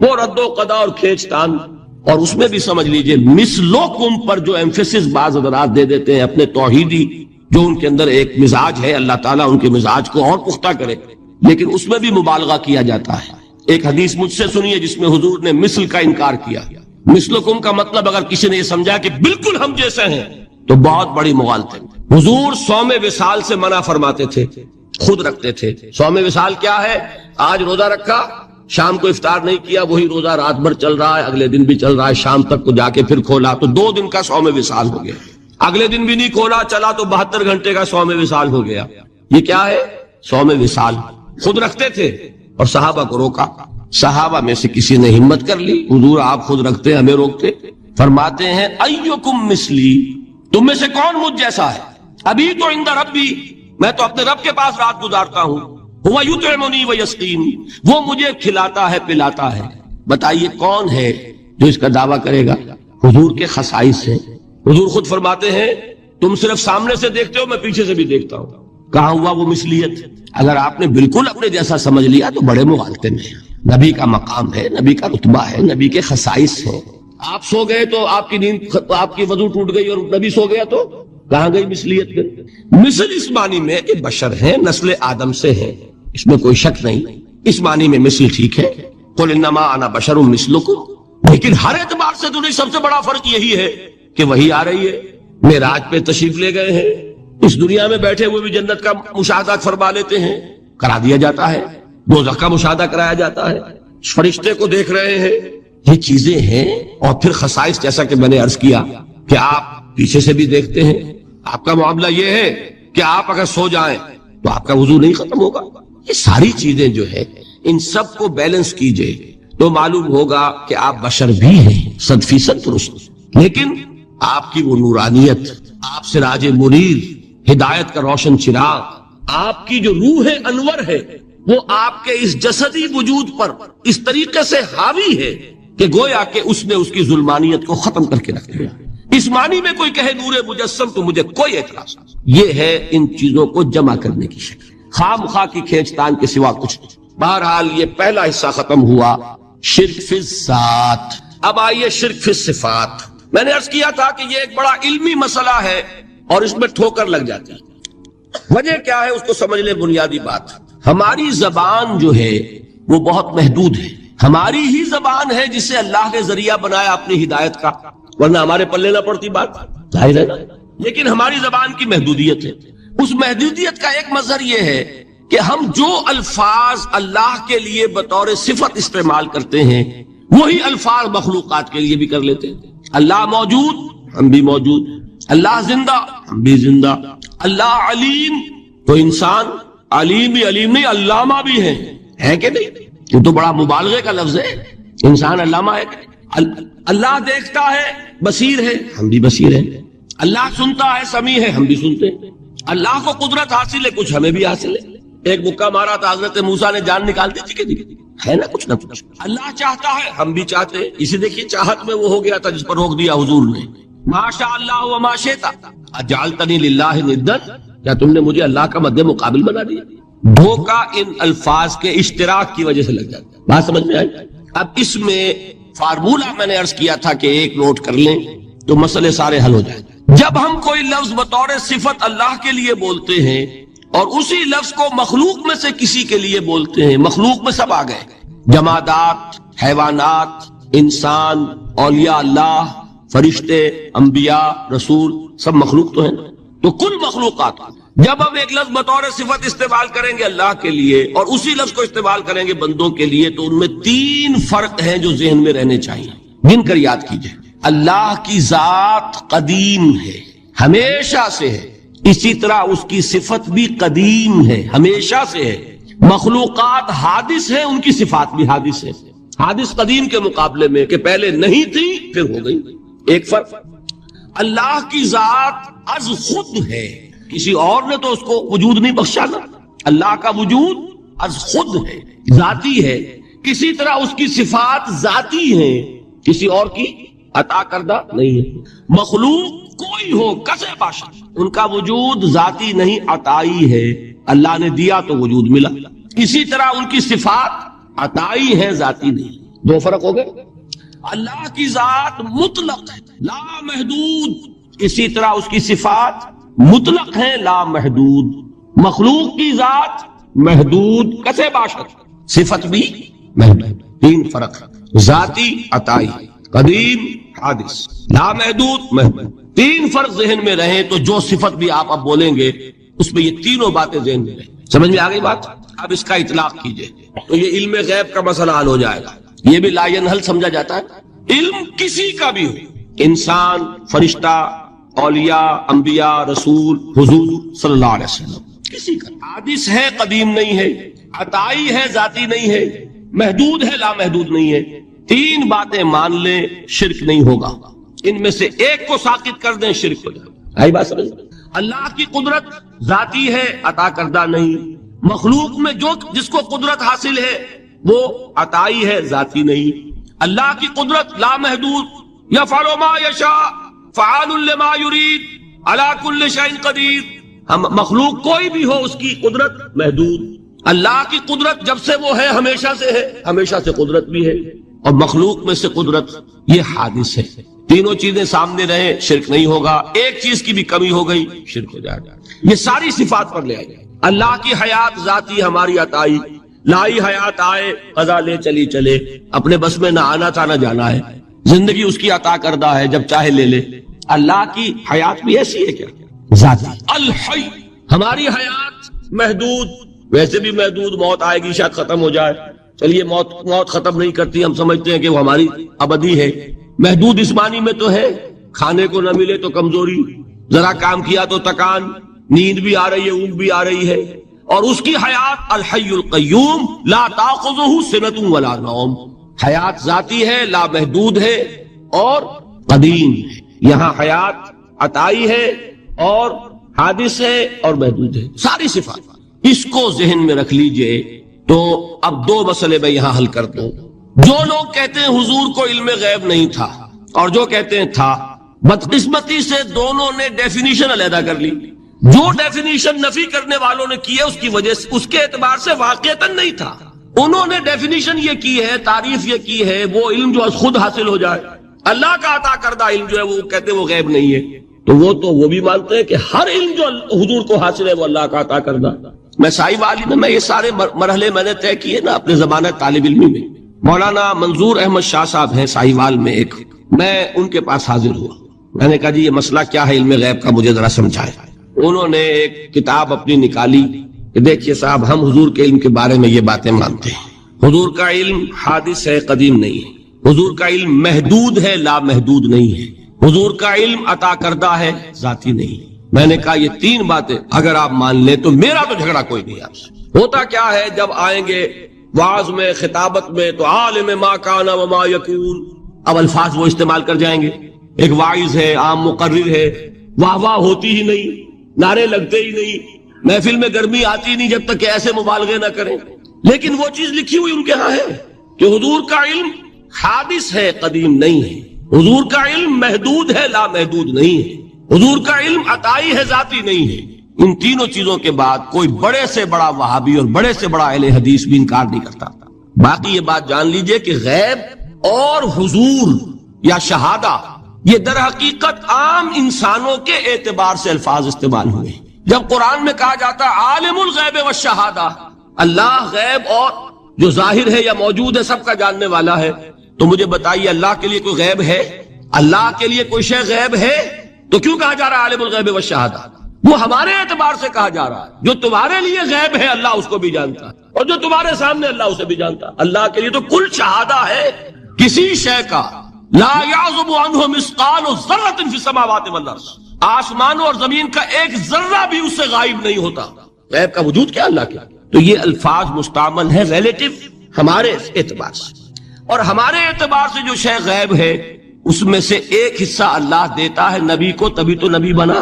وہ رد و قضا اور کھینچ تان۔ اور اس میں بھی سمجھ لیجئے مثلکم پر جو ایمفیسس بعض حضرات دے دیتے ہیں اپنے توحیدی، جو ان کے اندر ایک مزاج ہے، اللہ تعالیٰ ان کے مزاج کو اور پختہ کرے، لیکن اس میں بھی مبالغہ کیا جاتا ہے۔ ایک حدیث مجھ سے سنیے جس میں حضور نے مثل کا انکار کیا۔ مثلکم کا مطلب اگر کسی نے یہ سمجھا کہ بالکل ہم جیسے ہیں تو بہت بڑی مغالطہ ہے۔ حضور صوم وصال سے منع فرماتے تھے، خود رکھتے تھے۔ صوم وصال کیا ہے؟ آج روزہ رکھا، شام کو افطار نہیں کیا، وہی روزہ رات بھر چل رہا ہے، اگلے دن بھی چل رہا ہے، شام تک کو جا کے پھر کھولا تو 2 دن کا صوم وصال ہو گیا۔ اگلے دن بھی نہیں کھولا، چلا تو 72 گھنٹے کا صوم وصال ہو گیا۔ یہ کیا ہے؟ صوم وصال۔ خود رکھتے تھے اور صحابہ کو روکا۔ صحابہ میں سے کسی نے ہمت کر لی، حضور آپ خود رکھتے ہمیں روکتے؟ فرماتے ہیں ایکم مثلی، تم میں سے کون مجھ جیسا ہے؟ ابھی تو عند ربی، میں تو اپنے رب کے پاس رات گزارتا ہوں، هو یطعمنی ویسقین، وہ مجھے کھلاتا ہے پلاتا ہے۔ بتائیے کون ہے جو اس کا دعویٰ کرے گا؟ حضور کے خصائص ہیں۔ حضور خود فرماتے ہیں تم صرف سامنے سے دیکھتے ہو، میں پیچھے سے بھی دیکھتا ہوں۔ کہاں ہوا وہ مثلیت؟ اگر آپ نے بالکل اپنے جیسا سمجھ لیا تو بڑے مغالطے میں ہیں۔ نبی کا مقام ہے، نبی کا رتبہ ہے، نبی کے خصائص ہیں۔ آپ سو گئے تو آپ کی نیند، آپ کی وضو ٹوٹ گئی اور نبی سو گیا تو کہاں گئی مثلیت؟ مثل اس معنی میں کہ بشر ہیں، نسل آدم سے ہیں، اس میں کوئی شک نہیں، اس معنی میں مثل ٹھیک ہے۔ قل انما انا بشر مثلکم، لیکن ہر اعتبار سے تو نہیں، سب سے بڑا فرق یہی ہے کہ وہی آ رہی ہے۔ معراج پہ تشریف لے گئے ہیں، اس دنیا میں بیٹھے ہوئے بھی جنت کا مشاہدہ فرما لیتے ہیں، کرا دیا جاتا ہے، دوزخ کا مشاہدہ کرایا جاتا ہے، فرشتے کو دیکھ رہے ہیں، یہ چیزیں ہیں۔ اور پھر خصائص جیسا کہ میں نے عرض کیا کہ آپ پیچھے سے بھی دیکھتے ہیں۔ آپ کا معاملہ یہ ہے کہ آپ اگر سو جائیں تو آپ کا وضو نہیں ختم ہوگا۔ یہ ساری چیزیں جو ہے ان سب کو بیلنس کیجئے تو معلوم ہوگا کہ آپ بشر بھی ہیں 100% درست، لیکن آپ کی وہ نورانیت، آپ سراج منیر، ہدایت کا روشن چراغ، آپ کی جو روح انور ہے، وہ آپ کے اس جسدی وجود پر اس طریقے سے حاوی ہے کہ گویا کہ اس نے اس کی ظلمانیت کو ختم کر کے رکھ دیا۔ اس معنی میں کوئی کہے نور مجسم تو مجھے کوئی اعتراض نہیں۔ یہ ہے ان چیزوں کو جمع کرنے کی شکل، خام خواہ کی کھینچ تان کے سوا کچھ نہیں۔ بہرحال یہ پہلا حصہ ختم ہوا، شرک فی الذات۔ اب آئیے شرک فی الصفات۔ میں نے عرض کیا تھا کہ یہ ایک بڑا علمی مسئلہ ہے اور اس میں ٹھوکر لگ جاتی ہے۔ وجہ کیا ہے اس کو سمجھ لیں۔ بنیادی بات، ہماری زبان جو ہے وہ بہت محدود ہے۔ ہماری ہی زبان ہے جسے اللہ نے ذریعہ بنایا اپنی ہدایت کا، ورنہ ہمارے پلے نہ پڑتی بات، ظاہر ہے نا۔ لیکن ہماری زبان کی محدودیت ہے۔ اس محدودیت کا ایک مظہر یہ ہے کہ ہم جو الفاظ اللہ کے لیے بطور صفت استعمال کرتے ہیں وہی الفاظ مخلوقات کے لیے بھی کر لیتے ہیں۔ اللہ موجود، ہم بھی موجود۔ اللہ زندہ، ہم بھی زندہ۔ اللہ علیم، تو انسان علیم بھی علیم نہیں، علامہ بھی ہے کہ نہیں؟ یہ تو بڑا مبالغے کا لفظ ہے، انسان علامہ ہے کہ نہیں؟ اللہ دیکھتا ہے، بصیر ہے، ہم بھی بصیر ہیں۔ اللہ سنتا ہے، سمیع ہے، ہم بھی سنتے ہیں۔ اللہ کو قدرت حاصل ہے، کچھ ہمیں بھی حاصل ہے۔ ایک مکہ مارا تھا حضرت موسیٰ نے، جان نکال دی تھی کہ نہیں؟ ہے نا کچھ نہ کچھ۔ اللہ چاہتا ہے، ہم بھی چاہتے ہیں۔ اسی دیکھیے چاہت میں وہ ہو گیا تھا جس پر روک دیا حضور نے، ما شاء اللہ وما شئت اجعلتنی للہ ندا، کیا تم نے مجھے اللہ کا مد مقابل بنا دیا؟ دھوکہ ان الفاظ کے اشتراک کی وجہ سے لگ جاتا ہے۔ بات سمجھ میں آئی؟ اب اس میں فارمولہ میں نے عرض کیا تھا کہ ایک نوٹ کر لیں تو مسئلے سارے حل ہو جائیں۔ جب ہم کوئی لفظ بطور صفت اللہ کے لیے بولتے ہیں اور اسی لفظ کو مخلوق میں سے کسی کے لیے بولتے ہیں، مخلوق میں سب آ گئے، جمادات، حیوانات، انسان، اولیاء اللہ، فرشتے، انبیاء، رسول، سب مخلوق تو ہیں، تو کل مخلوقات۔ جب ہم ایک لفظ بطور صفت استعمال کریں گے اللہ کے لیے اور اسی لفظ کو استعمال کریں گے بندوں کے لیے، تو ان میں 3 فرق ہیں جو ذہن میں رہنے چاہیے، گن کر یاد کیجئے۔ اللہ کی ذات قدیم ہے، ہمیشہ سے ہے، اسی طرح اس کی صفت بھی قدیم ہے، ہمیشہ سے ہے۔ مخلوقات حادث ہیں، ان کی صفات بھی حادث ہے۔ حادث قدیم کے مقابلے میں کہ پہلے نہیں تھی پھر ہو گئی۔ ایک فرق، اللہ کی ذات از خود ہے، کسی اور نے تو اس کو وجود نہیں بخشا نا۔ اللہ کا وجود از خود ہے، ذاتی ہے۔ کسی طرح اس کی صفات ذاتی ہیں، کسی اور کی عطا کردہ نہیں ہے۔ مخلوق کوئی ہو کسے باشا، ان کا وجود ذاتی نہیں عطائی ہے، اللہ نے دیا تو وجود ملا۔ اسی طرح ان کی صفات عطائی ہے، ذاتی نہیں۔ 2 فرق ہو گئے۔ اللہ کی ذات مطلق ہے، لا محدود، اسی طرح اس کی صفات مطلق ہے، لا محدود۔ مخلوق کی ذات محدود کسے باشد، صفت بھی محدود۔ 3 فرق، ذاتی، عطائی، قدیم، حادث، لا محدود، محدود۔ 3 فرق ذہن میں رہیں تو جو صفت بھی آپ اب بولیں گے اس میں یہ تینوں باتیں ذہن میں رہیں۔ سمجھ میں آ گئی بات؟ اب اس کا اطلاق کیجئے تو یہ علم غیب کا مسئلہ حل ہو جائے گا۔ یہ بھی لا ینحل سمجھا جاتا ہے۔ علم کسی کا بھی ہو، انسان، فرشتہ، اولیاء، انبیاء، رسول، حضور صلی اللہ علیہ وسلم، کسی کا حادث ہے، قدیم نہیں ہے، عطائی ہے، ذاتی نہیں ہے، محدود ہے، لا محدود نہیں ہے۔ 3 باتیں مان لیں، شرک نہیں ہوگا۔ ان میں سے ایک کو ساقط کر دیں شرک ہو جائے. آئی بات سمجھ؟ اللہ کی قدرت ذاتی ہے، عطا کردہ نہیں. مخلوق میں جو جس کو قدرت حاصل ہے وہ عطائی ہے، ذاتی نہیں. اللہ کی قدرت لامحدود، یفعل ما یشاء فعال لما یرید علی کل شیء قدیر. ہم مخلوق کوئی بھی ہو اس کی قدرت محدود. اللہ کی قدرت جب سے وہ ہے ہمیشہ سے ہے، ہمیشہ سے قدرت بھی ہے. اور مخلوق میں سے قدرت یہ حادث ہے. تینوں چیزیں سامنے رہیں شرک نہیں ہوگا. ایک چیز کی بھی کمی ہو گئی شرک ہو جائے گا. یہ ساری صفات پر لے آئے. اللہ کی حیات ذاتی ہماری عطائی، لائی حیات آئے قضا لے چلی چلے، اپنے بس میں نہ آنا تھا نہ جانا ہے. زندگی اس کی عطا کردہ ہے، جب چاہے لے لے. اللہ کی حیات بھی ایسی ہے کیا؟ ذاتی. الحی، ہماری حیات محدود، ویسے بھی محدود. موت آئے گی شاید ختم ہو جائے. چلیے موت ختم نہیں کرتی، ہم سمجھتے ہیں کہ وہ ہماری ابدی ہے. محدود جسمانی میں تو ہے، کھانے کو نہ ملے تو کمزوری، ذرا کام کیا تو تکان، نیند بھی آ رہی ہے، اونگ بھی آ رہی ہے. اور اس کی حیات الحی القیوم لا تاخذہ سنۃ ولا نوم. حیات ذاتی ہے، لا محدود ہے اور قدیم. یہاں حیات عطائی ہے اور حادث ہے اور محدود ہے، ساری صفات. اس کو ذہن میں رکھ لیجئے. تو اب دو مسئلے میں یہاں حل کرتا ہوں. جو لوگ کہتے ہیں حضور کو علم غیب نہیں تھا اور جو کہتے ہیں تھا، بدقسمتی سے دونوں نے ڈیفینیشن علیحدہ کر لی. جو ڈیفینیشن نفی کرنے والوں نے کی ہے اس کی وجہ سے، اس کے اعتبار سے واقعتاً نہیں تھا. انہوں نے ڈیفینیشن یہ کی ہے، تعریف یہ کی ہے، وہ علم جو خود حاصل ہو جائے. اللہ کا عطا کردہ علم جو ہے وہ کہتے ہیں وہ غیب نہیں ہے. تو وہ بھی مانتے ہیں کہ ہر علم جو حضور کو حاصل ہے وہ اللہ کا عطا کردہ. میں صاحب عالم میں یہ سارے مرحلے میں نے طے کیے نا اپنے زمانہ طالب علمی میں. مولانا منظور احمد شاہ صاحب ہیں ساہیوال میں ایک، میں ان کے پاس حاضر ہوا. میں نے کہا جی یہ مسئلہ کیا ہے علم غیب کا، مجھے ذرا سمجھائے. انہوں نے ایک کتاب اپنی نکالی کہ دیکھیے صاحب، ہم حضور کے علم کے بارے میں یہ باتیں مانتے ہیں. حضور کا علم حادث ہے، قدیم نہیں ہے. حضور کا علم محدود ہے، لا محدود نہیں ہے. حضور کا علم عطا کردہ ہے، ذاتی نہیں. میں نے کہا یہ تین باتیں اگر آپ مان لیں تو میرا تو جھگڑا کوئی نہیں آپ سے. ہوتا کیا ہے جب آئیں گے وعظ میں، خطابت میں، تو عالم ما کان وما یکون، اب الفاظ وہ استعمال کر جائیں گے. ایک واعظ ہے، عام مقرر ہے، واہ واہ ہوتی ہی نہیں، نعرے لگتے ہی نہیں، محفل میں گرمی آتی نہیں جب تک کہ ایسے مبالغے نہ کریں. لیکن وہ چیز لکھی ہوئی ان کے ہاں ہے کہ حضور کا علم حادث ہے، قدیم نہیں ہے. حضور کا علم محدود ہے، لا محدود نہیں ہے. حضور کا علم عطائی ہے، ذاتی نہیں ہے. ان تینوں چیزوں کے بعد کوئی بڑے سے بڑا وہابی اور بڑے سے بڑا اہل حدیث بھی انکار نہیں کرتا. باقی یہ بات جان لیجئے کہ غیب اور حضور یا شہادہ یہ در حقیقت عام انسانوں کے اعتبار سے الفاظ استعمال ہوئے. جب قرآن میں کہا جاتا عالم الغیب والشہادہ، اللہ غیب اور جو ظاہر ہے یا موجود ہے سب کا جاننے والا ہے، تو مجھے بتائیے اللہ کے لیے کوئی غیب ہے؟ اللہ کے لیے کوئی شے غیب ہے؟ تو کیوں کہا جا رہا ہے عالم الغیب والشہادہ؟ وہ ہمارے اعتبار سے کہا جا رہا ہے. جو تمہارے لیے غیب ہے اللہ اس کو بھی جانتا ہے، اور جو تمہارے سامنے اللہ اسے بھی جانتا ہے. اللہ کے لیے تو کل شہادہ ہے. کسی شے کا لا یعزب عنہ مثقال ذرۃ فی السماوات والارض، آسمانوں اور زمین کا ایک ذرہ بھی اس سے غائب نہیں ہوتا. غیب کا وجود کیا اللہ کے. تو یہ الفاظ مستعمل ہے ریلیٹو ہمارے اعتبار سے، اور ہمارے اعتبار سے جو شے غیب ہے اس میں سے ایک حصہ اللہ دیتا ہے نبی کو، تبھی تو نبی بنا.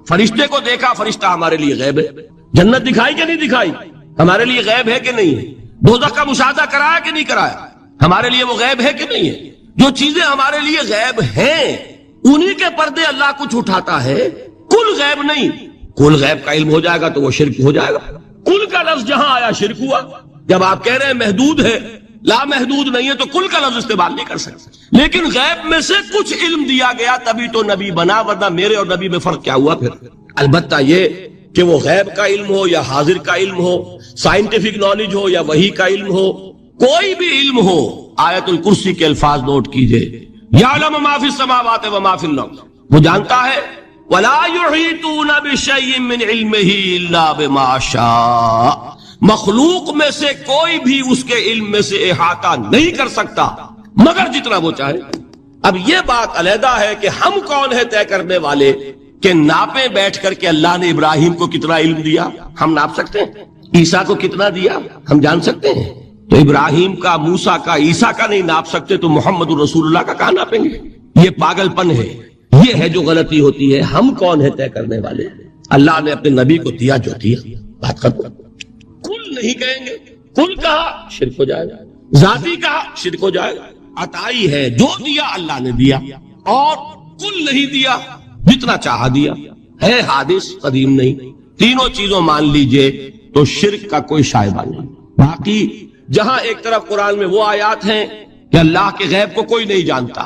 فرشتے کو دیکھا، فرشتہ ہمارے لیے غیب ہے. جنت دکھائی کہ نہیں دکھائی، ہمارے لیے غیب ہے کہ نہیں ہے. دوزخ کا مشاہدہ کرایا کہ نہیں کرایا، ہمارے لیے وہ غیب ہے کہ نہیں ہے. جو چیزیں ہمارے لیے غیب ہیں انہی کے پردے اللہ کچھ اٹھاتا ہے. کل غیب نہیں. کل غیب کا علم ہو جائے گا تو وہ شرک ہو جائے گا. کل کا لفظ جہاں آیا شرک ہوا. جب آپ کہہ رہے ہیں محدود ہے، لا محدود نہیں ہے، تو کل کا لفظ استعمال نہیں کر سکتے. لیکن غیب میں سے کچھ علم دیا گیا تبھی تو نبی بنا، ورنہ میرے اور نبی میں فرق کیا ہوا پھر؟ البتہ یہ کہ وہ غیب کا علم ہو یا حاضر کا علم ہو، سائنٹیفک نالج ہو یا وحی کا علم ہو، کوئی بھی علم ہو، آیت الکرسی کے الفاظ نوٹ کیجئے، یعلم ما فی السماوات و ما فی الارض، وہ جانتا ہے. ولا یحیطون بشیء من علمہ الا بما شاء، مخلوق میں سے کوئی بھی اس کے علم میں سے احاطہ نہیں کر سکتا مگر جتنا وہ چاہے. اب یہ بات علیحدہ ہے کہ ہم کون ہے طے کرنے والے کہ ناپیں بیٹھ کر کے اللہ نے ابراہیم کو کتنا علم دیا. ہم ناپ سکتے ہیں؟ عیسیٰ کو کتنا دیا ہم جان سکتے ہیں؟ تو ابراہیم کا، موسیٰ کا، عیسیٰ کا نہیں ناپ سکتے تو محمد الرسول اللہ کا کہاں ناپیں گے؟ یہ پاگل پن ہے، یہ ہے جو غلطی ہوتی ہے۔ ہم کون ہے طے کرنے والے؟ اللہ نے اپنے نبی کو دیا جو دیا، بات ختم۔ کل نہیں کہیں گے، کل کہا شرک ہو جائے گا، ذاتی کہا شرک ہو جائے گا۔ عطائی ہے، جو دیا اللہ نے دیا، اور کل نہیں دیا، جتنا چاہا دیا، ہے حادث قدیم نہیں۔ تینوں چیزوں مان لیجئے تو شرک کا کوئی شائبہ نہیں۔ باقی جہاں ایک طرف قرآن میں وہ آیات ہیں کہ اللہ کے غیب کو کوئی نہیں جانتا،